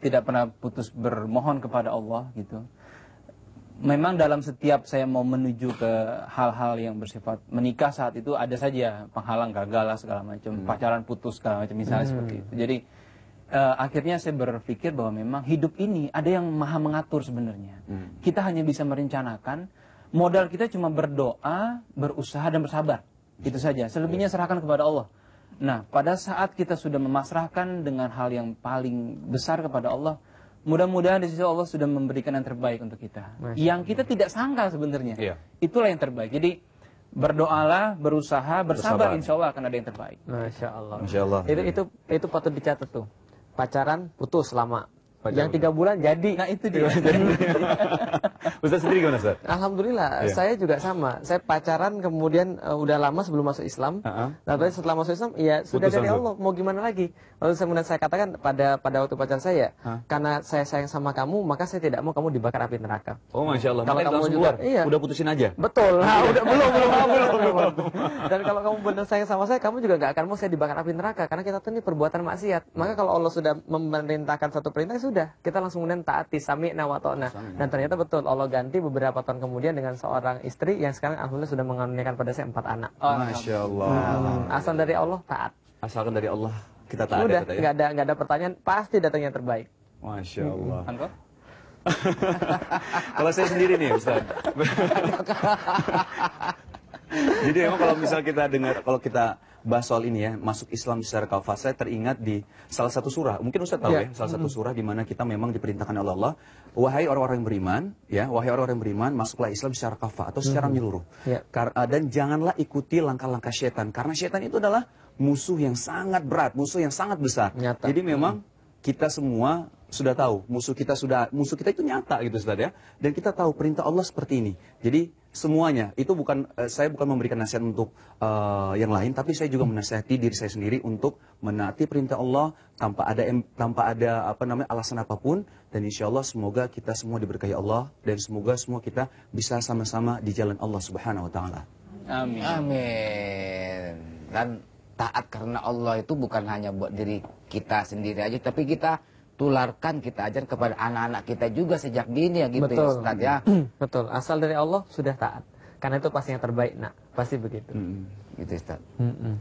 tidak pernah putus bermohon kepada Allah gitu. Memang dalam setiap saya mau menuju ke hal-hal yang bersifat menikah saat itu ada saja penghalang, gagal lah segala macam, pacaran putus segala macam misalnya seperti itu. Jadi akhirnya saya berpikir bahwa memang hidup ini ada yang maha mengatur sebenarnya. Kita hanya bisa merencanakan, modal kita cuma berdoa, berusaha dan bersabar. Itu saja. Selebihnya serahkan kepada Allah. Nah, pada saat kita sudah memasrahkan dengan hal yang paling besar kepada Allah, mudah-mudahan di sisi Allah sudah memberikan yang terbaik untuk kita. Yang kita tidak sangka sebenarnya. Iya. Itulah yang terbaik. Jadi berdoalah, berusaha, bersabar, insya Allah akan ada yang terbaik. Masya Allah. Masya Allah. Itu patut dicatat tuh. Pacaran putus lama. Pacaran Yang 3 bulan jadi. Nah itu dia. Ustaz sendiri gimana, Ustaz? Alhamdulillah, Iya. saya juga sama. Saya pacaran kemudian udah lama sebelum masuk Islam. Tapi setelah masuk Islam, ya sudah Putus dari langsung. Allah. Mau gimana lagi? Lalu kemudian saya katakan pada waktu pacaran saya, karena saya sayang sama kamu, maka saya tidak mau kamu dibakar api neraka. Oh, Masya Allah. Kalau Makanya kamu langsung juga- keluar. iya. Udah putusin aja. Betul. Nah, udah belum. Dan kalau kamu benar sayang sama saya, kamu juga gak akan mau saya dibakar api neraka karena kita tuh ini perbuatan maksiat. Maka kalau Allah sudah memerintahkan satu perintah, sudah kita langsung kemudian taati, sami'na wa ta'na. Dan ternyata betul Allah ganti beberapa tahun kemudian dengan seorang istri yang sekarang alhamdulillah sudah mengaruniakan pada saya 4 anak. Masya Allah. Asal dari Allah taat. Asalkan dari Allah kita taat Udah, ya. nggak ada pertanyaan, pasti datangnya terbaik. Masya Allah. Anko? Kalau saya sendiri nih, Ustaz. Jadi emang kalau misal kita dengar, kalau kita bahas soal ini ya, masuk Islam secara kafah, saya teringat di salah satu surah. Mungkin Ustaz tahu ya, salah satu surah di mana kita memang diperintahkan oleh Allah, wahai orang-orang yang beriman, ya, wahai orang-orang yang beriman, masuklah Islam secara kafah atau secara menyeluruh. Ya. Dan janganlah ikuti langkah-langkah syaitan, karena syaitan itu adalah musuh yang sangat berat, musuh yang sangat besar. Nyata. Jadi memang kita semua sudah tahu musuh kita itu nyata gitu, Ustaz ya. Dan kita tahu perintah Allah seperti ini. Jadi semuanya itu bukan saya bukan memberikan nasihat untuk yang lain, tapi saya juga menasihati diri saya sendiri untuk menaati perintah Allah tanpa ada alasan apapun. Dan insya Allah semoga kita semua diberkahi Allah dan semoga semua kita bisa sama-sama di jalan Allah Subhanahu Wa Taala. Amin. Amin. Dan taat karena Allah itu bukan hanya buat diri kita sendiri aja, tapi kita tularkan, kita ajar kepada anak-anak kita juga sejak dini ya gitu ya Betul. Ustaz ya. Betul. Asal dari Allah sudah taat. Karena itu pasti yang terbaik, nak. Pasti begitu. Gitu Ustaz.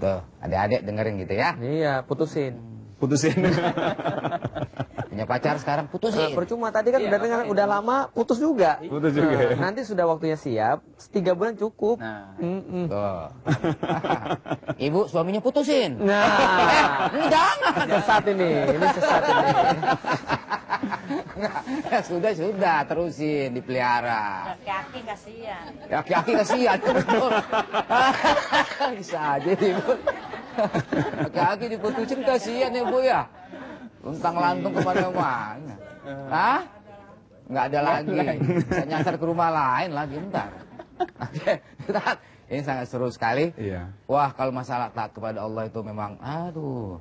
Tuh, adik-adik dengerin gitu ya. Iya, putusin. Punya pacar sekarang putusin. Percuma tadi kan udah dengar, udah lama putus juga. Putus juga. Nanti sudah waktunya siap, 3 bulan cukup. Nah, Tuh. Ibu suaminya putusin. Nah, Jangan. sesat ini sesat ini. Sudah terusin dipelihara. Laki-laki kasihan. Laki-laki kasihan betul. Bisa aja Ibu. Laki-laki diputusin kasihan ya Bu ya. Luntang lantung kemana-mana. Hah? Nggak ada lagi. Bisa nyasar ke rumah lain lagi ntar. Oke, Ustaz, ini sangat seru sekali. Iya. Wah, kalau masalah taat kepada Allah itu memang, aduh,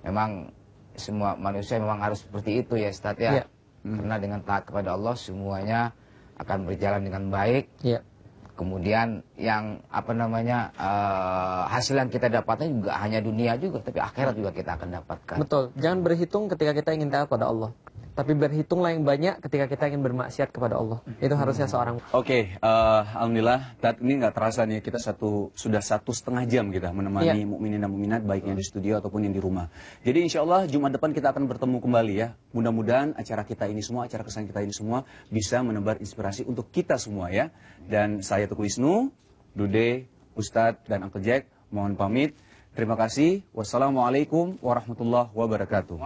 memang semua manusia memang harus seperti itu ya Ustaz ya. Iya. Karena dengan taat kepada Allah semuanya akan berjalan dengan baik. Iya. Kemudian yang hasil yang kita dapatkan juga hanya dunia juga, tapi akhirat juga kita akan dapatkan. Betul. Jangan berhitung ketika kita ingin taat pada Allah. Tapi berhitunglah yang banyak ketika kita ingin bermaksiat kepada Allah. Itu harusnya seorang. Oke, alhamdulillah ini nggak terasa nih kita sudah 1,5 jam kita menemani mukminin dan mukminat baik yang di studio ataupun yang di rumah. Jadi insya Allah Jumat depan kita akan bertemu kembali ya. Mudah-mudahan acara kita ini semua, acara kesan kita ini semua bisa menebar inspirasi untuk kita semua ya. Dan saya Teguh Wisnu, Dude, Ustadz dan Uncle Jack mohon pamit. Terima kasih. Wassalamualaikum warahmatullahi wabarakatuh.